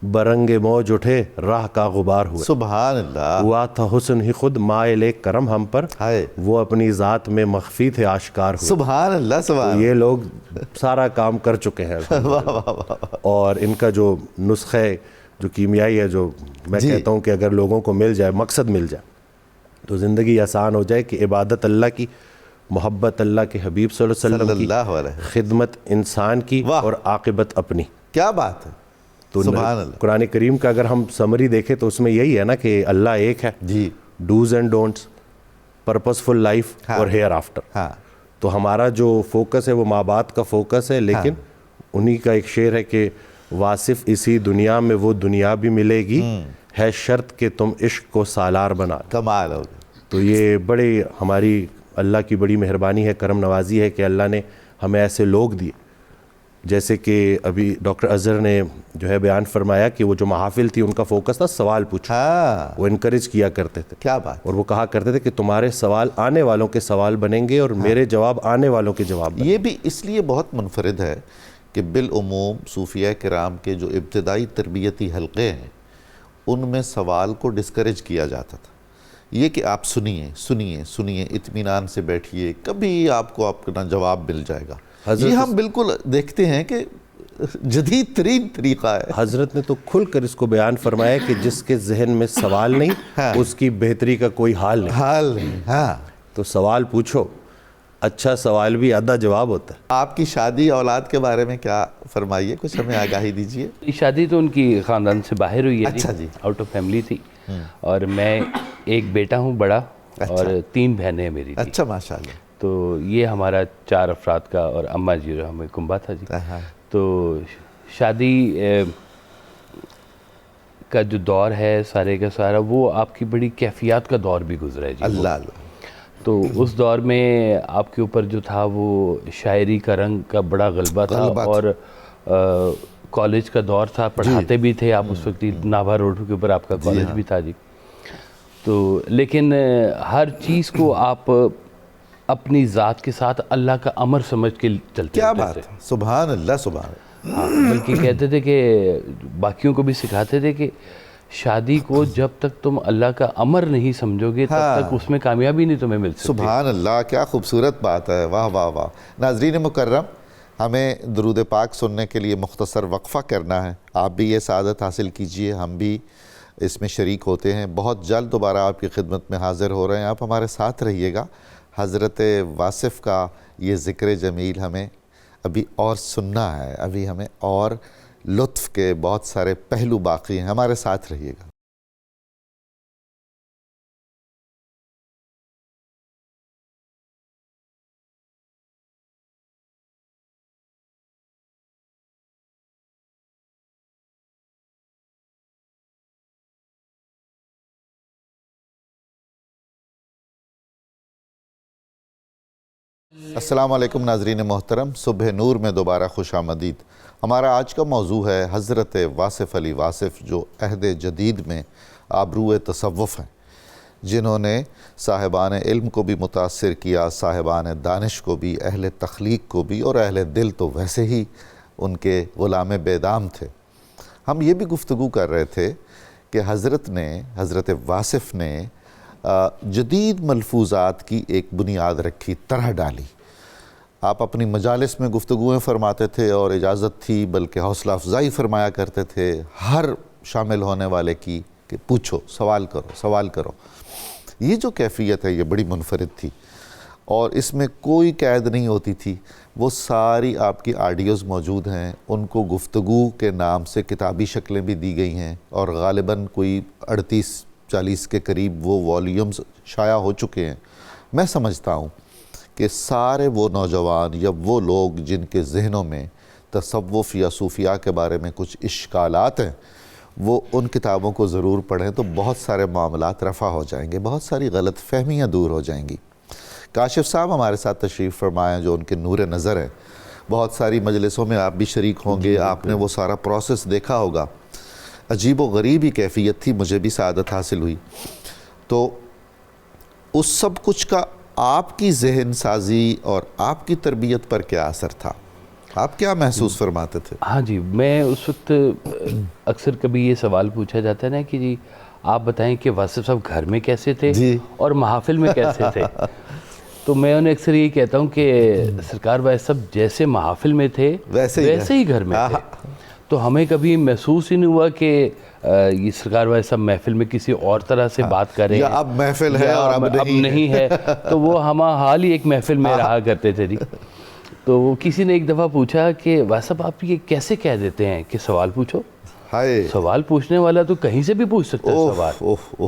برنگ موج اٹھے راہ کا غبار ہوئے. سبحان اللہ, ہوا تھا حسن ہی خود مائل کرم ہم پر, ہائے وہ اپنی ذات میں مخفی تھے آشکار ہوئے. سبحان اللہ, سبحان یہ لوگ سارا کام کر چکے ہیں اور ان کا جو نسخہ جو کیمیائی ہے, جو میں کہتا ہوں کہ اگر لوگوں کو مل جائے, مقصد مل جائے, تو زندگی آسان ہو جائے. کہ عبادت اللہ کی, محبت اللہ کے حبیب صلی اللہ علیہ وسلم کی, خدمت انسان کی, اور عاقبت اپنی. کیا بات ہے. تو سبحان اللہ. قرآن کریم کا اگر ہم سمری دیکھیں تو اس میں یہی ہے نا کہ اللہ ایک ہے, جی, ڈوز اینڈ ڈونٹس, پرپسفل لائف اور ہیئر آفٹر. ہاں, تو ہمارا جو فوکس ہے وہ ماں باپ کا فوکس ہے, لیکن انہی کا ایک شعر ہے کہ واصف اسی دنیا میں وہ دنیا بھی ملے گی, ہے شرط کہ تم عشق کو سالار بنا. کمال ہو گیا. تو یہ بڑی ہماری اللہ کی بڑی مہربانی ہے, کرم نوازی ہے کہ اللہ نے ہمیں ایسے لوگ دیے. جیسے کہ ابھی ڈاکٹر اظہر نے جو ہے بیان فرمایا کہ وہ جو محافل تھی ان کا فوکس تھا سوال پوچھو. وہ انکریج کیا کرتے تھے. کیا بات. اور وہ کہا کرتے تھے کہ تمہارے سوال آنے والوں کے سوال بنیں گے اور میرے جواب آنے والوں کے جواب بنیں گے. یہ بھی اس لیے بہت منفرد ہے کہ بالعموم صوفیہ کرام کے جو ابتدائی تربیتی حلقے ہیں ان میں سوال کو ڈسکریج کیا جاتا تھا. یہ کہ آپ سنیے اطمینان سے بیٹھیے, کبھی آپ کو اپنا جواب مل جائے گا. یہ ہم بالکل دیکھتے ہیں کہ جدید ترین طریقہ ہے. حضرت نے تو کھل کر اس کو بیان فرمایا کہ جس کے ذہن میں سوال نہیں اس کی بہتری کا کوئی حال نہیں. ہاں, تو سوال پوچھو, اچھا سوال بھی آدھا جواب ہوتا ہے. آپ کی شادی اولاد کے بارے میں کیا فرمائیے, کچھ ہمیں آگاہی دیجیے. شادی تو ان کی خاندان سے باہر ہوئی ہے. اچھا جی, آؤٹ آف فیملی تھی, اور میں ایک بیٹا ہوں بڑا, اور 3 بہنیں میری تھی. اچھا, ماشاءاللہ. تو یہ ہمارا 4 افراد کا, اور اماں جی جو ہمیں کنبہ تھا جی. تو شادی کا جو دور ہے سارے کا سارا, وہ آپ کی بڑی کیفیات کا دور بھی گزرا ہے جی. اللہ اللہ. تو اس دور میں آپ کے اوپر جو تھا وہ شاعری کا رنگ کا بڑا غلبہ تھا, اور کالج کا دور تھا, پڑھاتے بھی تھے آپ اس وقت. نابھا روڈ کے اوپر آپ کا کالج بھی تھا جی. تو لیکن ہر چیز کو آپ اپنی ذات کے ساتھ اللہ کا امر سمجھ کے چلتے. کیا بات ہے. سبحان اللہ, سبحان اللہ. ہاں, بلکہ کہتے تھے کہ باقیوں کو بھی سکھاتے تھے کہ شادی کو جب تک تم اللہ کا امر نہیں سمجھو گے تب تک اس میں کامیابی نہیں تمہیں مل سکتی. سبحان اللہ, کیا خوبصورت بات ہے. واہ واہ واہ. ناظرین مکرم, ہمیں درود پاک سننے کے لیے مختصر وقفہ کرنا ہے. آپ بھی یہ سعادت حاصل کیجئے, ہم بھی اس میں شریک ہوتے ہیں. بہت جلد دوبارہ آپ کی خدمت میں حاضر ہو رہے ہیں, آپ ہمارے ساتھ رہیے گا. حضرت واصف کا یہ ذکر جمیل ہمیں ابھی اور سننا ہے, ابھی ہمیں اور لطف کے بہت سارے پہلو باقی ہیں. ہمارے ساتھ رہیے گا. السلام علیکم ناظرین محترم, صبح نور میں دوبارہ خوش آمدید. ہمارا آج کا موضوع ہے حضرت واصف علی واصف, جو عہد جدید میں آبرو تصوف ہیں, جنہوں نے صاحبان علم کو بھی متاثر کیا, صاحبان دانش کو بھی, اہل تخلیق کو بھی, اور اہل دل تو ویسے ہی ان کے غلام بیدام تھے. ہم یہ بھی گفتگو کر رہے تھے کہ حضرت واصف نے جدید ملفوظات کی ایک بنیاد رکھی, طرح ڈالی. آپ اپنی مجالس میں گفتگویں فرماتے تھے اور اجازت تھی, بلکہ حوصلہ افزائی فرمایا کرتے تھے ہر شامل ہونے والے کی کہ پوچھو, سوال کرو. یہ جو کیفیت ہے یہ بڑی منفرد تھی, اور اس میں کوئی قید نہیں ہوتی تھی. وہ ساری آپ کی آڈیوز موجود ہیں, ان کو گفتگو کے نام سے کتابی شکلیں بھی دی گئی ہیں, اور غالباً کوئی 38-40 کے قریب وہ والیومز شائع ہو چکے ہیں. میں سمجھتا ہوں کہ سارے وہ نوجوان یا وہ لوگ جن کے ذہنوں میں تصوف یا صوفیاء کے بارے میں کچھ اشکالات ہیں, وہ ان کتابوں کو ضرور پڑھیں تو بہت سارے معاملات رفع ہو جائیں گے، بہت ساری غلط فہمیاں دور ہو جائیں گی۔ کاشف صاحب ہمارے ساتھ تشریف فرمائیں، جو ان کے نور نظر ہے، بہت ساری مجلسوں میں آپ بھی شریک ہوں گے، آپ نے وہ سارا پروسیس دیکھا ہوگا، عجیب و غریب ہی کیفیت تھی، مجھے بھی سعادت حاصل ہوئی۔ تو اس سب کچھ کا آپ کی ذہن سازی اور آپ کی تربیت پر کیا اثر تھا؟ آپ کیا محسوس فرماتے تھے؟ ہاں جی، میں اس وقت اکثر کبھی یہ سوال پوچھا جاتا ہے نا کہ جی آپ بتائیں کہ واصف صاحب گھر میں کیسے تھے اور محافل میں کیسے تھے؟ تو میں انہیں اکثر یہ کہتا ہوں کہ سرکار واصف صاحب جیسے محافل میں تھے ویسے ہی گھر میں تھے۔ تو ہمیں کبھی محسوس ہی نہیں ہوا کہ یہ سرکار واصف صاحب محفل میں کسی اور طرح سے بات کر رہے ہیں، اب محفل ہے اور اب نہیں ہے، تو وہ ہما حال ہی ایک محفل میں رہا کرتے تھے جی۔ تو کسی نے ایک دفعہ پوچھا کہ واصف صاحب آپ یہ کیسے کہہ دیتے ہیں کہ سوال پوچھو؟ سوال پوچھنے والا تو کہیں سے بھی پوچھ سکتا ہے سوال۔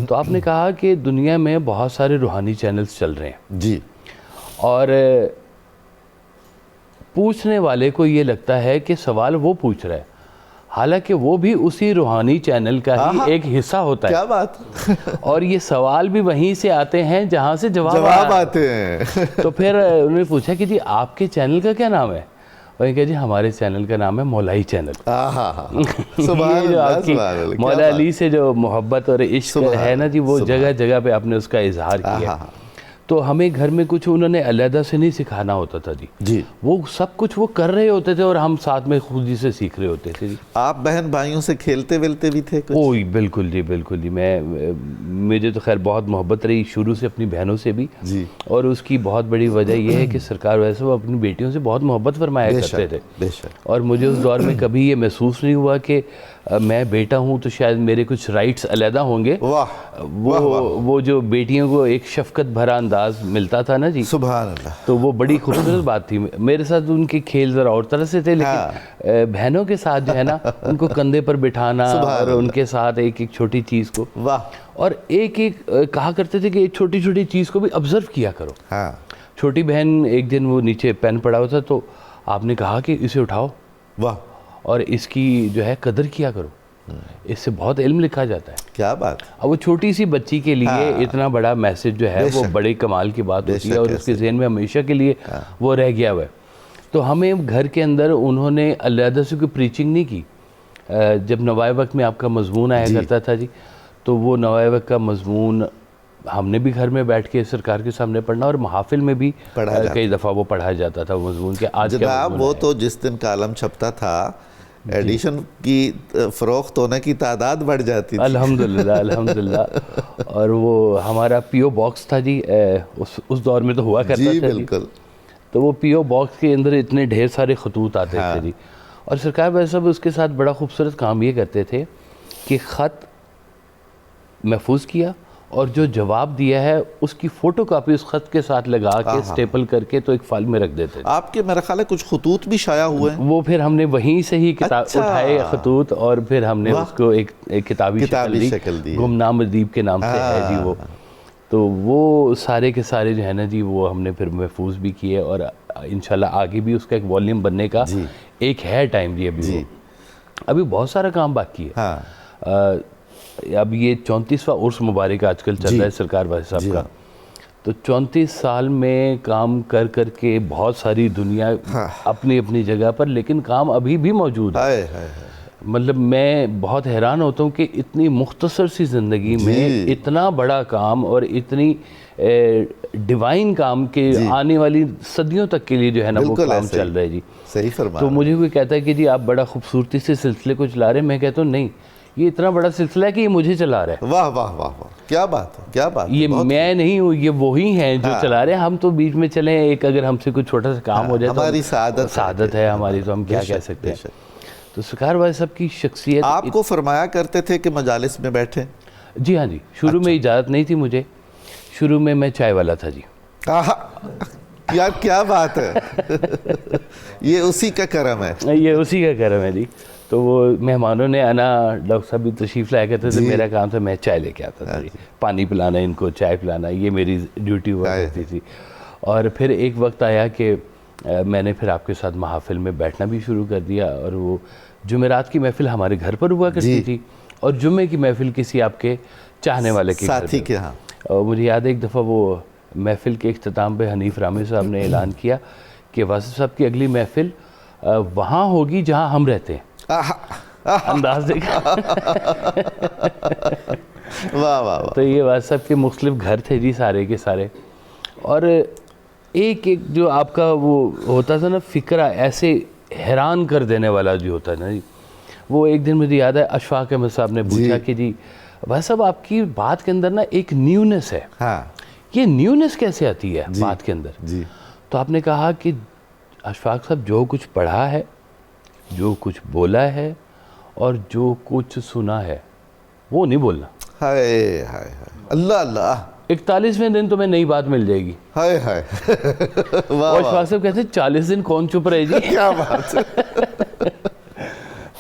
تو آپ نے کہا کہ دنیا میں بہت سارے روحانی چینلز چل رہے ہیں جی، اور پوچھنے والے کو یہ لگتا ہے کہ سوال وہ پوچھ رہا ہے، حالانکہ وہ بھی اسی روحانی چینل کا ہی ایک حصہ ہوتا ہے۔ کیا بات! اور یہ سوال بھی وہیں سے آتے ہیں جہاں سے جواب آتے ہیں۔ تو پھر انہوں نے پوچھا کہ جی آپ کے چینل کا کیا نام ہے؟ اور یہ کہا جی ہمارے چینل کا نام ہے مولائی چینل۔ مولا علی سے جو محبت اور عشق ہے نا جی، وہ جگہ جگہ پہ آپ نے اس کا اظہار کیا۔ تو ہمیں گھر میں کچھ انہوں نے علیحدہ سے نہیں سکھانا ہوتا تھا جی، وہ سب کچھ وہ کر رہے ہوتے تھے اور ہم ساتھ میں خود ہی سے سیکھ رہے ہوتے تھے جی۔ آپ بہن بھائیوں سے کھیلتے ویلتے بھی تھے کچھ؟ اوہ بالکل جی، بالکل جی، مجھے تو خیر بہت محبت رہی شروع سے اپنی بہنوں سے بھی جی، اور اس کی بہت بڑی وجہ یہ ہے کہ سرکار ویسے وہ اپنی بیٹیوں سے بہت محبت فرمایا کرتے تھے، اور مجھے اس دور میں کبھی یہ محسوس نہیں ہوا کہ میں بیٹا ہوں تو شاید میرے کچھ رائٹس علیحدہ ہوں گے۔ وہ جو بیٹیوں کو ایک شفقت بھرا انداز ملتا تھا نا جی، سبحان اللہ، تو وہ بڑی خوبصورت بات تھی۔ میرے ساتھ ان کے کھیل ذرا اور طرح سے تھے، لیکن بہنوں کے ساتھ جو ہے نا ان کو کندھے پر بٹھانا اور ان کے ساتھ ایک ایک چھوٹی چیز کو، اور ایک ایک کہا کرتے تھے کہ ایک چھوٹی چھوٹی چیز کو بھی آبزرو کیا کرو۔ چھوٹی بہن ایک دن وہ نیچے پین پڑا ہوا تھا تو آپ نے کہا کہ اسے اٹھاؤ اور اس کی جو ہے قدر کیا کرو، اس سے بہت علم لکھا جاتا ہے۔ کیا بات! اب وہ چھوٹی سی بچی کے لیے اتنا بڑا میسج جو ہے وہ بڑے کمال کی بات ہوتی ہے، اور اس کے ذہن میں ہمیشہ کے لیے وہ رہ گیا ہوا ہے۔ تو ہمیں گھر کے اندر انہوں نے علیحدہ سے کوئی پریچنگ نہیں کی۔ جب نوائے وقت میں آپ کا مضمون آیا کرتا تھا جی، تو وہ نوائے وقت کا مضمون ہم نے بھی گھر میں بیٹھ کے سرکار کے سامنے پڑھنا، اور محافل میں بھی کئی دفعہ وہ پڑھا جاتا تھا مضمون کے۔ آج جناب وہ تو جس دن کالم چھپتا تھا ایڈیشن کی فروخت ہونے کی تعداد بڑھ جاتی تھی۔ الحمدللہ الحمدللہ۔ اور وہ ہمارا پی او باکس تھا جی، اس دور میں تو ہوا کرتا تھا جی، تو وہ پی او باکس کے اندر اتنے ڈھیر سارے خطوط آتے تھے جی، اور سرکار بھائی صاحب اس کے ساتھ بڑا خوبصورت کام یہ کرتے تھے کہ خط محفوظ کیا اور جو جواب دیا ہے اس کی فوٹو کاپی اس خط کے ساتھ لگا کے سٹیپل کر کے تو ایک فائل میں رکھ دیتے تھے۔ آپ کے میرا خیال ہے کچھ خطوط بھی شائع ہوئے ہیں، وہ پھر ہم نے وہیں سے ہی کتاب اٹھائے خطوط، اور پھر ہم نے اس کو ایک کتابی شکل دی، گمنام ادیب کے نام سے ہے جی وہ۔ تو وہ سارے کے سارے جو ہے نا جی وہ ہم نے پھر محفوظ بھی کیے، اور انشاءاللہ آگے بھی اس کا ایک والیوم بننے کا ایک ہے ٹائم جی۔ ابھی بہت سارا کام باقی ہے۔ اب یہ 34واں عرس مبارک آج کل چل رہا ہے سرکار واصف صاحب کا، تو 34 سال میں کام کر کر کے بہت ساری دنیا اپنی اپنی جگہ پر، لیکن کام ابھی بھی موجود ہے۔ مطلب میں بہت حیران ہوتا ہوں کہ اتنی مختصر سی زندگی میں اتنا بڑا کام اور اتنی ڈیوائن کام کے آنے والی صدیوں تک کے لیے جو ہے نا وہ کام چل رہا ہے جی۔ صحیح فرمایا۔ تو مجھے کوئی کہتا ہے کہ جی آپ بڑا خوبصورتی سے سلسلے کو چلا رہے ہیں، میں کہتا ہوں نہیں، یہ اتنا بڑا سلسلہ ہے کہ یہ مجھے چلا رہا ہے۔ واہ واہ واہ واہ، کیا بات ہے، کیا بات ہے۔ یہ میں نہیں ہوں، یہ وہی ہیں جو چلا رہے ہیں، ہم تو بیچ میں چلیں، ایک اگر ہم سے کچھ چھوٹا سا کام ہو جائے تو ہماری سعادت ہے ہماری، تو ہم کیا کہہ سکتے ہیں۔ تو سرکار واصف صاحب کی شخصیت آپ کو فرمایا کرتے تھے کہ مجالس میں بیٹھیں؟ جی ہاں جی، شروع میں اجازت نہیں تھی مجھے، شروع میں چائے والا تھا جی۔ یار کیا بات ہے، یہ اسی کا کرم ہے، یہ اسی کا کرم ہے جی۔ تو وہ مہمانوں نے آنا، ڈاکٹر صاحب بھی تشریف لایا کرتے تھے، میرا کام تھا میں چائے لے کے آتا تھا، پانی پلانا ان کو، چائے پلانا، یہ میری ڈیوٹی ہوا کرتی تھی۔ اور پھر ایک وقت آیا کہ میں نے پھر آپ کے ساتھ محافل میں بیٹھنا بھی شروع کر دیا، اور وہ جمعرات کی محفل ہمارے گھر پر ہوا کرتی تھی اور جمعے کی محفل کسی آپ کے چاہنے والے کے ساتھی کے ہاں. اور مجھے یاد ہے ایک دفعہ وہ محفل کے اختتام پہ حنیف رامی صاحب نے اعلان کیا کہ واصف صاحب کی اگلی محفل وہاں ہوگی جہاں ہم رہتے ہیں. انداز دیکھا. واہ واہ. تو یہ واصف صاحب کے مختلف گھر تھے جی سارے کے سارے, اور ایک جو آپ کا وہ ہوتا تھا نا فکرہ, ایسے حیران کر دینے والا جو ہوتا ہے نا جی. وہ ایک دن مجھے یاد ہے اشفاق احمد صاحب نے پوچھا کہ جی بھائی صاحب آپ کی بات کے اندر نا ایک نیونس ہے, یہ نیونس کیسے آتی ہے بات کے اندر؟ تو آپ نے کہا کہ اشفاق صاحب جو کچھ پڑھا ہے, جو کچھ بولا ہے اور جو کچھ سنا ہے وہ نہیں بولنا. ہائے ہائے اللہ اللہ. 41ویں دن تمہیں نئی بات مل جائے گی. ہائے ہائے. اور اشفاق صاحب کہتے ہیں 40 دن کون چپ رہے جی. کیا بات ہے.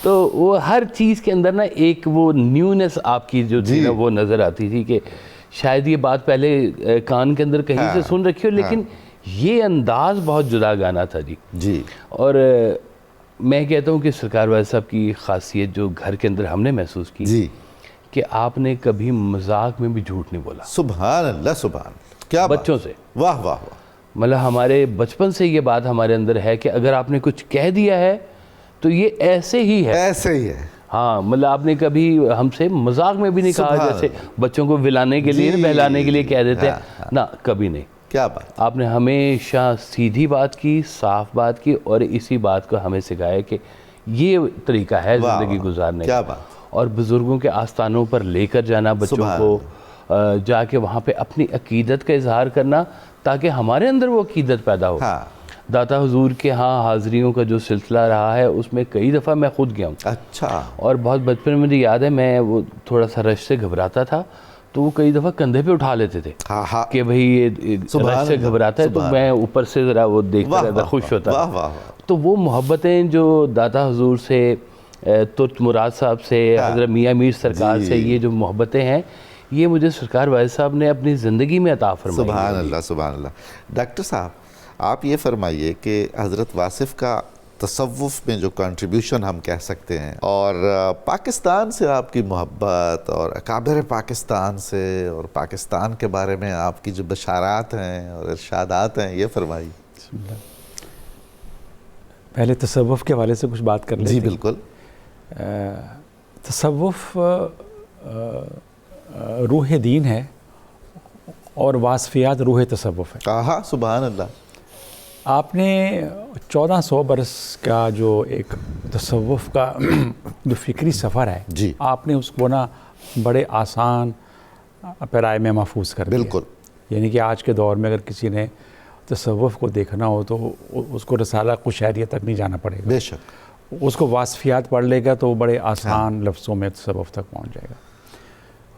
تو وہ ہر چیز کے اندر نا ایک وہ نیونس آپ کی جو تھی نا وہ نظر آتی تھی کہ شاید یہ بات پہلے کان کے اندر کہیں سے سن رکھی ہو, لیکن یہ انداز بہت جدا گانا تھا جی. اور میں کہتا ہوں کہ سرکار واصف صاحب کی خاصیت جو گھر کے اندر ہم نے محسوس کی کہ آپ نے کبھی مذاق میں بھی جھوٹ نہیں بولا. سبحان اللہ سبحان اللہ. کیا بچوں سے. واہ واہ واہ. مطلب ہمارے بچپن سے یہ بات ہمارے اندر ہے کہ اگر آپ نے کچھ کہہ دیا ہے تو یہ ایسے ہی ہے. ایسے ہی ہے. ہاں مطلب آپ نے کبھی ہم سے مذاق میں بھی نہیں کہا جیسے بچوں کو ولانے کے لیے بہلانے کے لیے کہہ دیتے ہیں نا, کبھی نہیں. کیا بات. آپ نے ہمیشہ سیدھی بات کی, صاف بات کی, اور اسی بات کو ہمیں سکھایا کہ یہ طریقہ ہے زندگی گزارنے کا. کیا بات. اور بزرگوں کے آستانوں پر لے کر جانا بچوں کو, جا کے وہاں پہ اپنی عقیدت کا اظہار کرنا تاکہ ہمارے اندر وہ عقیدت پیدا ہو. داتا حضور کے ہاں حاضریوں کا جو سلسلہ رہا ہے اس میں کئی دفعہ میں خود گیا ہوں. اچھا. اور بہت بچپن میں مجھے یاد ہے میں وہ تھوڑا سا رش سے گھبراتا تھا تو وہ کئی دفعہ کندھے پہ اٹھا لیتے تھے کہ بھئی یہ رش سے گھبراتا ہے, تو میں اوپر سے ذرا وہ دیکھتا رہتا, خوش ہوتا تھا. تو وہ محبتیں جو داتا حضور سے, ترک مراد صاحب سے, حضرت میاں میر سرکار سے, یہ جو محبتیں ہیں یہ مجھے سرکار واصف صاحب نے اپنی زندگی میں عطا فرمائی. سبحان اللہ سبحان اللہ. ڈاکٹر صاحب آپ یہ فرمائیے کہ حضرت واصف کا تصوف میں جو کنٹریبیوشن ہم کہہ سکتے ہیں, اور پاکستان سے آپ کی محبت, اور اکابر پاکستان سے, اور پاکستان کے بارے میں آپ کی جو بشارات ہیں اور ارشادات ہیں, یہ فرمائیے. پہلے تصوف کے حوالے سے کچھ بات کر لیتے ہیں. جی بالکل. تصوف روح دین ہے اور واصفیات روح تصوف ہے. کہا سبحان اللہ. آپ نے 1400 برس کا جو ایک تصوف کا جو فکری سفر ہے جی, آپ نے اس کو نا بڑے آسان پیرائے میں محفوظ کر دیا. بالکل. یعنی کہ آج کے دور میں اگر کسی نے تصوف کو دیکھنا ہو تو اس کو رسالہ قشیریہ تک نہیں جانا پڑے گا. بے شک. اس کو واصفیات پڑھ لے گا تو وہ بڑے آسان لفظوں میں تصوف تک پہنچ جائے گا.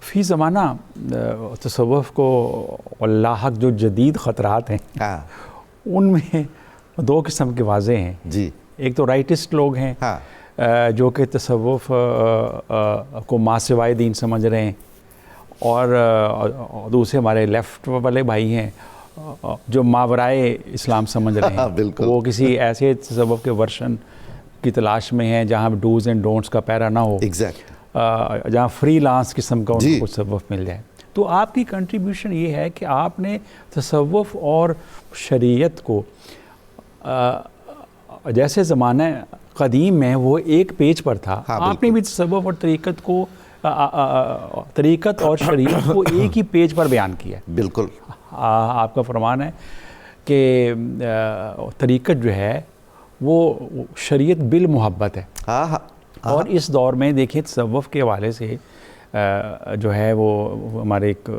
فی زمانہ تصوف کو لاحق جو جدید خطرات ہیں ان میں دو قسم کے واضح ہیں. جی. ایک تو رائٹسٹ لوگ ہیں جو کہ تصوف کو ما سوائے دین سمجھ رہے ہیں, اور دوسرے ہمارے لیفٹ والے بھائی ہیں جو ماورائے اسلام سمجھ رہے ہیں. وہ کسی ایسے تصوف کے ورشن کی تلاش میں ہیں جہاں ڈوز اینڈ ڈونٹس کا پیرا نہ ہو, جہاں فری لانس قسم کا ان کو تصوف مل جائے. تو آپ کی کنٹریبیوشن یہ ہے کہ آپ نے تصوف اور شریعت کو جیسے زمانہ قدیم میں وہ ایک پیج پر تھا, آپ نے بھی تصوف اور طریقت اور شریعت کو ایک ہی پیج پر بیان کیا. بالکل. آپ کا فرمان ہے کہ طریقت جو ہے وہ شریعت بالمحبت ہے. اور اس دور میں دیکھیں تصوف کے حوالے سے جو ہے وہ ہمارے ایک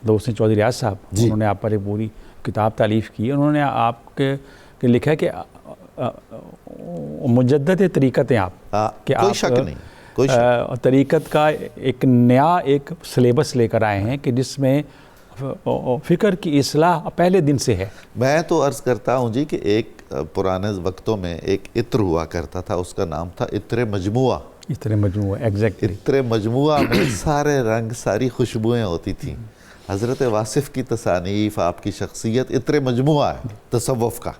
دوست ہیں چودھری ریاض صاحب, انہوں نے آپ پر ایک پوری کتاب تالیف کی. انہوں نے آپ کے لکھا ہے کہ مجدد طریقت ہیں آپ, کہ کوئی شک نہیں, طریقت کا ایک نیا ایک سلیبس لے کر آئے ہیں کہ جس میں فکر کی اصلاح پہلے دن سے ہے. میں تو عرض کرتا ہوں جی کہ ایک پرانے وقتوں میں ایک عطر ہوا کرتا تھا, اس کا نام تھا عطر مجموعہ. عطر مجموعہ, ایگزیکٹلی. عطر مجموعہ میں سارے رنگ, ساری خوشبوئیں ہوتی تھیں. حضرت واصف کی تصانیف, آپ کی شخصیت عطر مجموعہ ہے تصوف کا.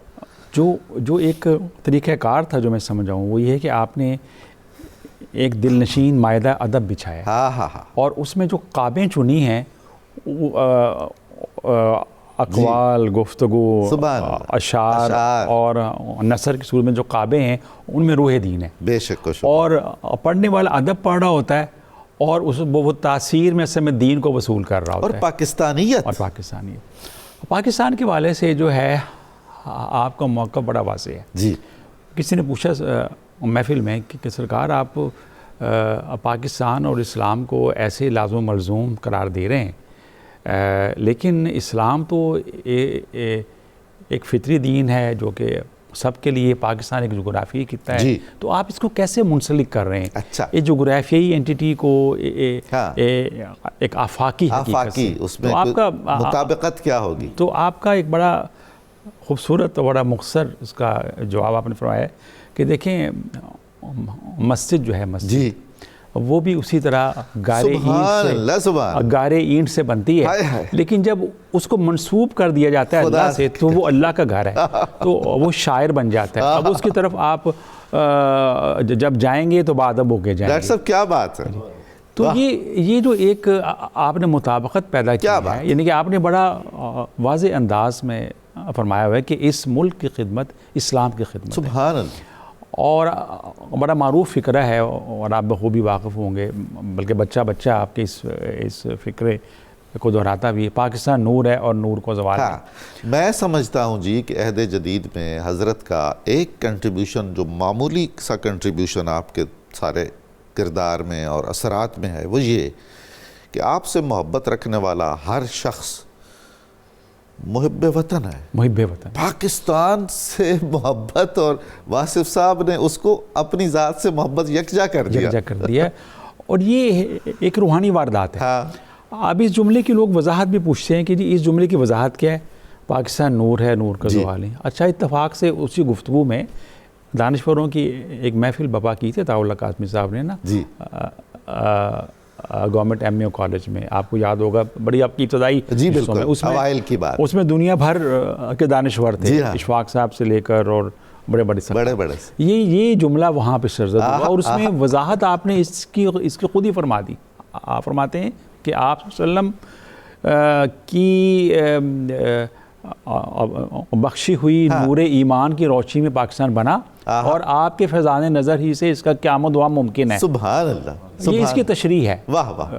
جو ایک طریقہ کار تھا جو میں سمجھا ہوں وہ یہ ہے کہ آپ نے ایک دل نشین مائدہ ادب بچھایا اور اس میں جو قابیں چنی ہیں اقوال، گفتگو، اشعار اور نثر کی صورت میں جو قابیں ہیں ان میں روح دین ہے. بے شک. اور پڑھنے والا ادب پڑھ رہا ہوتا ہے اور وہ تاثیر میں سے میں دین کو وصول کر رہا ہوتا ہے. اور پاکستان کے حوالے سے جو ہے آپ کا موقع بڑا واضح ہے. جی. کسی نے پوچھا محفل میں کہ سرکار آپ پاکستان اور اسلام کو ایسے لازم و ملزوم قرار دے رہے ہیں لیکن اسلام تو ایک فطری دین ہے جو کہ سب کے لیے پاکستان ایک جغرافیائی خطہ ہے. جی. تو آپ اس کو کیسے منسلک کر رہے ہیں؟ اچھا. یہ جغرافیائی اینٹیٹی کو ایک آفاقی حقیقت سے اس میں آپ کا مطابقت کیا ہوگی؟ تو آپ کا ایک بڑا خوبصورت اور بڑا مختصر اس کا جواب آپ نے فرمایا ہے کہ دیکھیں مسجد جو ہے مسجد وہ بھی اسی طرح گارے اینٹ سے بنتی ہے لیکن جب اس کو منسوب کر دیا جاتا ہے اللہ سے تو وہ اللہ کا گھر ہے تو وہ شاعر بن جاتا ہے. اب اس کی طرف آپ جب جائیں گے تو بادب ہو کے جائیں گے. کیا بات ہے. تو یہ جو ایک آپ نے مطابقت پیدا کی ہے یعنی کہ آپ نے بڑا واضح انداز میں فرمایا ہوا ہے کہ اس ملک کی خدمت اسلام کی خدمت سبحان اللہ. اور بڑا معروف فکرہ ہے اور آپ بخوبی واقف ہوں گے بلکہ بچہ آپ کے اس فکرے کو دہراتا بھی ہے. پاکستان نور ہے اور نور کو زوال ہے. میں سمجھتا ہوں جی کہ عہد جدید میں حضرت کا ایک کنٹریبیوشن جو معمولی سا کنٹریبیوشن آپ کے سارے کردار میں اور اثرات میں ہے وہ یہ کہ آپ سے محبت رکھنے والا ہر شخص محب وطن ہے. محب وطن. پاکستان سے محبت اور واصف صاحب نے اس کو اپنی ذات سے محبت یکجا کر دیا. اور یہ ایک روحانی واردات ہے. اب اس جملے کی لوگ وضاحت بھی پوچھتے ہیں کہ جی اس جملے کی وضاحت کیا ہے؟ پاکستان نور ہے نور کا زوال ہے. اچھا اتفاق سے اسی گفتگو میں دانشوروں کی ایک محفل بپا کی تھی طاء اللہ قاسمی صاحب نے نا گورنمنٹ ایم اے کالج میں. آپ کو یاد ہوگا بڑی آپ کی ابتدائی اوائل کی بات. اس میں دنیا بھر کے دانشور تھے اشفاق صاحب سے لے کر اور بڑے یہ جملہ وہاں پہ سرزد ہوا اور اس میں وضاحت آپ نے اس کی خود ہی فرما دی. آپ فرماتے ہیں کہ آپ صلی اللہ علیہ وسلم کی بخشی ہوئی نور ایمان کی روشنی میں پاکستان بنا اور آپ کے فیضان نظر ہی سے اس کا قیام و دوام ممکن ہے. سبحان اللہ. یہ اس کی تشریح ہے. واہ واہ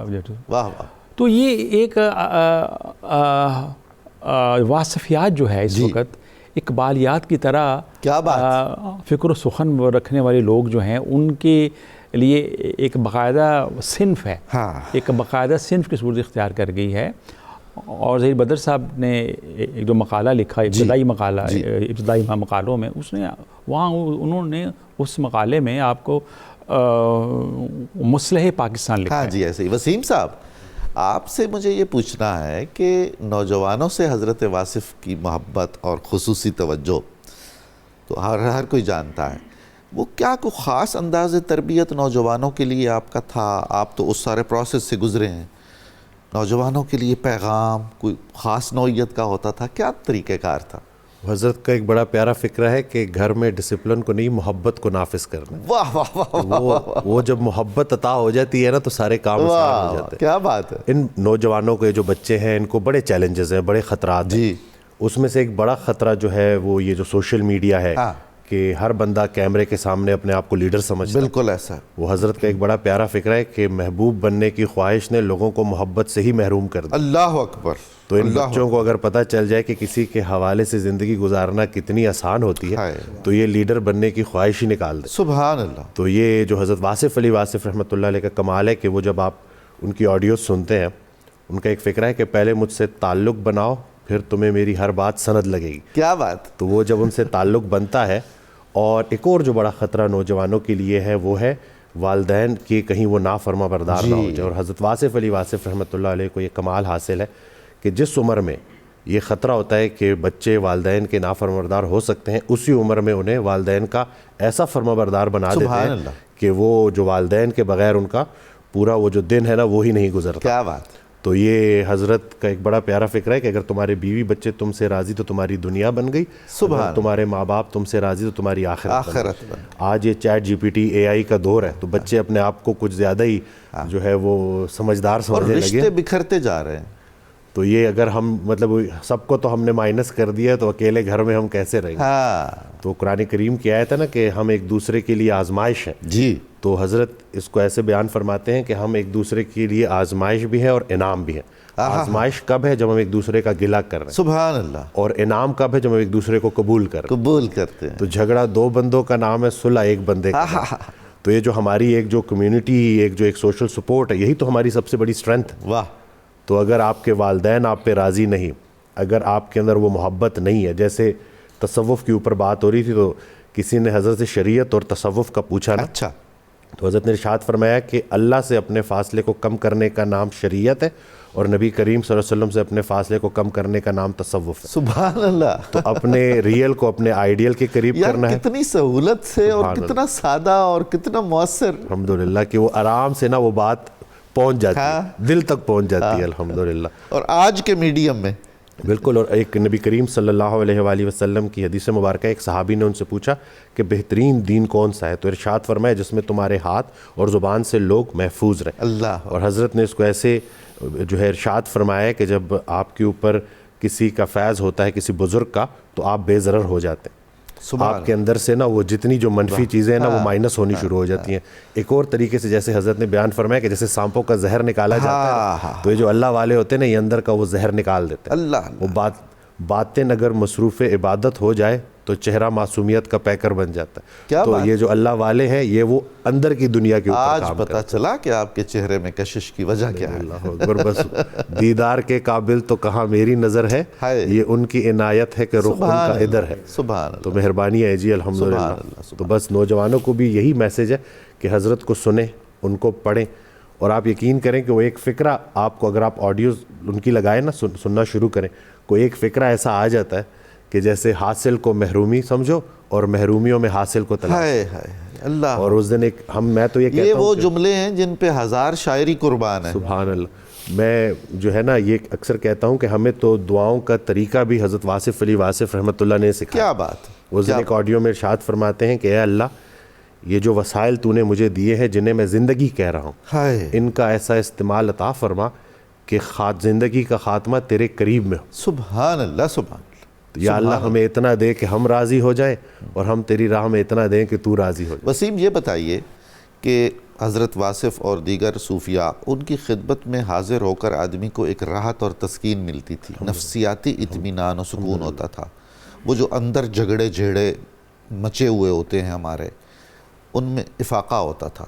واہ. تو یہ ایک واصفیات جو ہے اس وقت اقبالیات کی طرح کیا بات فکر و سخن رکھنے والے لوگ جو ہیں ان کے لیے ایک باقاعدہ صنف ہے. ایک باقاعدہ صنف کی صورت اختیار کر گئی ہے. اور ظہیر بدر صاحب نے ایک جو مقالہ لکھا ابتدائی مقالوں میں اس نے وہاں انہوں نے اس مقالے میں آپ کو مصلح پاکستان لکھا ہے. جی ایسے ہی. وسیم صاحب آپ سے مجھے یہ پوچھنا ہے کہ نوجوانوں سے حضرت واصف کی محبت اور خصوصی توجہ تو ہر کوئی جانتا ہے. وہ کیا کوئی خاص انداز تربیت نوجوانوں کے لیے آپ کا تھا؟ آپ تو اس سارے پروسیس سے گزرے ہیں. نوجوانوں کے لیے پیغام کوئی خاص نوعیت کا ہوتا تھا؟ کیا طریقہ کار تھا؟ حضرت کا ایک بڑا پیارا فکرہ ہے کہ گھر میں ڈسپلن کو نہیں محبت کو نافذ کرنا. واہ واہ واہ. وہ جب محبت عطا ہو جاتی ہے نا تو سارے کام آسان ہو جاتے ہیں. کیا بات ہے. ان نوجوانوں کے جو بچے ہیں ان کو بڑے چیلنجز ہیں، بڑے خطرات ہیں. اس میں سے ایک بڑا خطرہ جو ہے وہ یہ جو سوشل میڈیا ہے کہ ہر بندہ کیمرے کے سامنے اپنے آپ کو لیڈر سمجھتا ہے. بالکل ایسا. وہ حضرت کا ایک بڑا پیارا فکر ہے کہ محبوب بننے کی خواہش نے لوگوں کو محبت سے ہی محروم کر دیا. اللہ اکبر. تو ان بچوں کو اگر پتہ چل جائے کہ کسی کے حوالے سے زندگی گزارنا کتنی آسان ہوتی ہے تو یہ لیڈر بننے کی خواہش ہی نکال دے. سبحان اللہ. تو یہ جو حضرت واصف علی واصف رحمۃ اللہ علیہ کا کمال ہے کہ وہ جب آپ ان کی آڈیو سنتے ہیں ان کا ایک فکر ہے کہ پہلے مجھ سے تعلق بناؤ پھر تمہیں میری ہر بات سند لگے گی. کیا بات. تو وہ جب ان سے تعلق بنتا ہے. اور ایک اور جو بڑا خطرہ نوجوانوں کے لیے ہے وہ ہے والدین کی کہیں وہ نافرما بردار نہ ہو جائے. اور حضرت واصف علی واصف رحمۃ اللہ علیہ کو یہ کمال حاصل ہے کہ جس عمر میں یہ خطرہ ہوتا ہے کہ بچے والدین کے نافرما بردار ہو سکتے ہیں اسی عمر میں انہیں والدین کا ایسا فرما بردار بنا دیتے ہیں کہ وہ جو والدین کے بغیر ان کا پورا وہ جو دن ہے نا وہی نہیں گزرتا. کیا بات. تو یہ حضرت کا ایک بڑا پیارا فکر ہے کہ اگر تمہارے بیوی بچے تم سے راضی تو تمہاری دنیا بن گئی, اگر تمہارے ماں باپ تم سے راضی تو تمہاری آخرت بن گئی. آج یہ chat G P T A آئی کا دور ہے, تو بچے اپنے آپ کو کچھ زیادہ ہی جو ہے وہ سمجھدار سمجھنے لگے, رشتے بکھرتے جا رہے ہیں. تو یہ اگر ہم مطلب سب کو تو ہم نے مائنس کر دیا تو اکیلے گھر میں ہم کیسے رہیں گے. تو قرآن کریم کی آیت ہے نا کہ ہم ایک دوسرے کے لیے آزمائش ہیں. جی. تو حضرت اس کو ایسے بیان فرماتے ہیں کہ ہم ایک دوسرے کے لیے آزمائش بھی ہیں اور انعام بھی ہیں. آزمائش کب ہے؟ جب ہم ایک دوسرے کا گلہ کر رہے ہیں. سبحان اللہ. اور انعام کب ہے؟ جب ہم ایک دوسرے کو قبول کرتے ہیں. تو جھگڑا دو بندوں کا نام ہے, صلح ایک بندے کا نام. تو یہ جو ہماری ایک جو کمیونٹی, ایک سوشل سپورٹ ہے, یہی تو ہماری سب سے بڑی اسٹرینتھ. واہ. تو اگر آپ کے والدین آپ پہ راضی نہیں, اگر آپ کے اندر وہ محبت نہیں ہے, جیسے تصوف کے اوپر بات ہو رہی تھی تو کسی نے حضرت سے شریعت اور تصوف کا پوچھا نا. اچھا. تو حضرت نے ارشاد فرمایا کہ اللہ سے اپنے فاصلے کو کم کرنے کا نام شریعت ہے, اور نبی کریم صلی اللہ علیہ وسلم سے اپنے فاصلے کو کم کرنے کا نام تصوف ہے. سبحان اللہ. تو اپنے ریئل کو اپنے آئیڈیل کے قریب کرنا ہے. کتنی سہولت سے اور کتنا سادہ اور کتنا مؤثر. الحمدللہ کہ وہ آرام سے نا وہ بات پہنچ جاتی ہے, دل تک پہنچ جاتی ہے الحمدللہ. اور آج کے میڈیم میں بالکل. اور ایک نبی کریم صلی اللہ علیہ وآلہ وسلم کی حدیث مبارکہ, ایک صحابی نے ان سے پوچھا کہ بہترین دین کون سا ہے؟ تو ارشاد فرمایا جس میں تمہارے ہاتھ اور زبان سے لوگ محفوظ رہیں. اللہ. اور حضرت نے اس کو ایسے جو ہے ارشاد فرمایا کہ جب آپ کے اوپر کسی کا فیض ہوتا ہے, کسی بزرگ کا, تو آپ بے ضرر ہو جاتے ہیں. آپ کے اندر سے نا وہ جتنی جو منفی چیزیں ہیں نا وہ مائنس ہونی شروع ہو جاتی ہیں. ایک اور طریقے سے جیسے حضرت نے بیان فرمایا کہ جیسے سانپوں کا زہر نکالا جاتا ہے, تو یہ جو اللہ والے ہوتے ہیں نا, یہ اندر کا وہ زہر نکال دیتے ہیں. اللہ. وہ باتیں اگر مصروف عبادت ہو جائے تو چہرہ معصومیت کا پیکر بن جاتا ہے. تو یہ جو اللہ والے ہیں یہ وہ اندر کی دنیا کے اوپر آج پتہ چلا کہ آپ کے چہرے میں کشش کی وجہ کیا ہے. اللہ اکبر. بس دیدار کے قابل تو کہاں میری نظر ہے, یہ ان کی عنایت ہے کہ رخ ان کا ادھر ہے. سبحان اللہ. تو مہربانی ہے جی الحمدللہ. تو بس نوجوانوں کو بھی یہی میسج ہے کہ حضرت کو سنیں, ان کو پڑھیں, اور آپ یقین کریں کہ وہ ایک فکرہ آپ کو, اگر آپ آڈیوز ان کی لگائیں نا, سننا شروع کریں, کوئی ایک فکرہ ایسا آ جاتا ہے کہ جیسے حاصل کو محرومی سمجھو اور محرومیوں میں حاصل کو تلاش. اللہ. اور اس دن ایک میں تو یہ کہتا ہوں, یہ وہ جملے ہیں جن پہ ہزار شاعری قربان ہے. سبحان اللہ. میں جو ہے نا یہ اکثر کہتا ہوں کہ ہمیں تو دعاؤں کا طریقہ بھی حضرت واصف علی واصف رحمۃ اللہ نے سکھایا. کیا بات. اس دن ایک آڈیو میں ارشاد فرماتے ہیں کہ اے اللہ, یہ جو وسائل تو نے مجھے دیے ہیں جنہیں میں زندگی کہہ رہا ہوں, ان کا ایسا استعمال عطا فرما کہ زندگی کا خاتمہ تیرے قریب میں ہو. سبحان اللہ. سبحان اللہ. یا اللہ ہمیں اتنا دے کہ ہم راضی ہو جائیں, اور ہم تیری راہ میں اتنا دیں کہ تو راضی ہو جائے. وسیم یہ بتائیے کہ حضرت واصف اور دیگر صوفیاء, ان کی خدمت میں حاضر ہو کر آدمی کو ایک راحت اور تسکین ملتی تھی, نفسیاتی اطمینان و سکون ہوتا تھا. وہ جو اندر جھگڑے جھیڑے مچے ہوئے ہوتے ہیں ہمارے, ان میں افاقہ ہوتا تھا.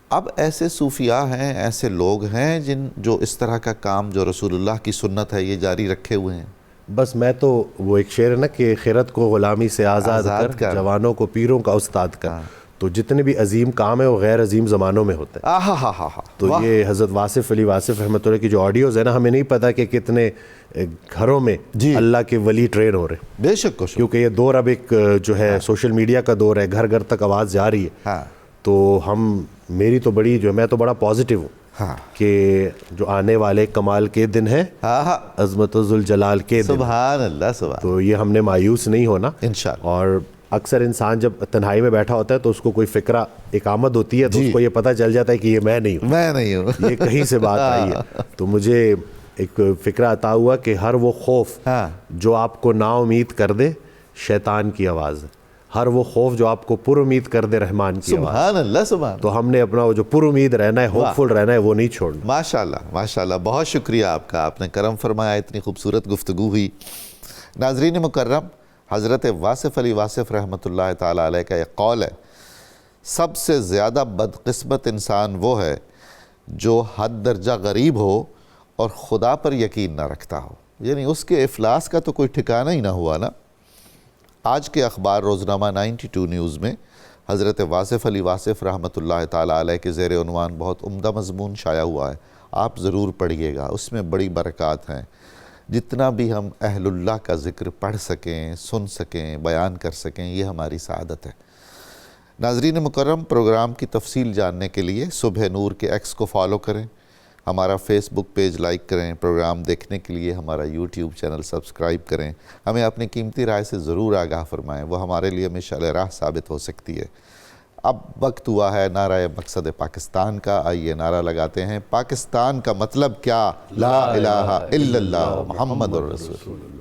اب ایسے صوفیاء ہیں, ایسے لوگ ہیں جو اس طرح کا کام جو رسول اللہ کی سنت ہے یہ جاری رکھے ہوئے ہیں. بس میں تو وہ ایک شعر ہے نا کہ خیرت کو غلامی سے آزاد کر, جوانوں کو پیروں کا استاد کر. تو جتنے بھی عظیم کام ہیں وہ غیر عظیم زمانوں میں ہوتے ہیں. تو یہ حضرت واصف علی واصف رحمۃ اللہ کی جو آڈیوز ہیں نا, ہمیں نہیں پتا کہ کتنے گھروں میں اللہ کے ولی ٹرین ہو رہے ہیں. بے شک, کیونکہ یہ دور اب ایک جو ہے سوشل میڈیا کا دور ہے, گھر گھر تک آواز جا رہی ہے. تو میری تو بڑی جو میں تو بڑا پازیٹیو ہوں کہ جو آنے والے کمال کے دن ہیں, عظمت و ذوالجلال کے دن. سبحان اللہ. سبحان. تو یہ ہم نے مایوس نہیں ہونا انشاءاللہ. اور اکثر انسان جب تنہائی میں بیٹھا ہوتا ہے تو اس کو کوئی فکرہ ایک آمد ہوتی ہے, تو اس کو یہ پتہ چل جاتا ہے کہ یہ میں نہیں ہوں, یہ کہیں سے بات آئی ہے. تو مجھے ایک فکرہ عطا ہوا کہ ہر وہ خوف جو آپ کو نا امید کر دے شیطان کی آواز ہے, ہر وہ خوف جو آپ کو پر امید کر دے رحمان کی آواز. سبحان اللہ. سبحان. تو ہم نے اپنا وہ جو پر امید رہنا ہے, ہوپ فل رہنا ہے, وہ نہیں چھوڑنا. ماشاءاللہ. ماشاءاللہ. بہت شکریہ آپ کا, آپ نے کرم فرمایا, اتنی خوبصورت گفتگو ہوئی. ناظرین مکرم, حضرت واصف علی واصف رحمۃ اللہ تعالیٰ علیہ کا ایک قول ہے, سب سے زیادہ بدقسمت انسان وہ ہے جو حد درجہ غریب ہو اور خدا پر یقین نہ رکھتا ہو. یعنی اس کے افلاس کا تو کوئی ٹھکانہ ہی نہ ہوا نا. آج کے اخبار روزنامہ 92 نیوز میں حضرت واصف علی واصف رحمۃ اللہ تعالیٰ علیہ کے زیر عنوان بہت عمدہ مضمون شائع ہوا ہے, آپ ضرور پڑھیے گا, اس میں بڑی برکات ہیں. جتنا بھی ہم اہل اللہ کا ذکر پڑھ سکیں, سن سکیں, بیان کر سکیں, یہ ہماری سعادت ہے. ناظرین مکرم, پروگرام کی تفصیل جاننے کے لیے صبح نور کے ایکس کو فالو کریں, ہمارا فیس بک پیج لائک کریں، پروگرام دیکھنے کے لیے ہمارا یوٹیوب چینل سبسکرائب کریں، ہمیں اپنی قیمتی رائے سے ضرور آگاہ فرمائیں، وہ ہمارے لیے مشعل راہ ثابت ہو سکتی ہے۔ اب وقت ہوا ہے نعرہ مقصد پاکستان کا، آئیے نعرہ لگاتے ہیں، پاکستان کا مطلب کیا؟ لا الہ الا اللہ محمد الرسول اللہ۔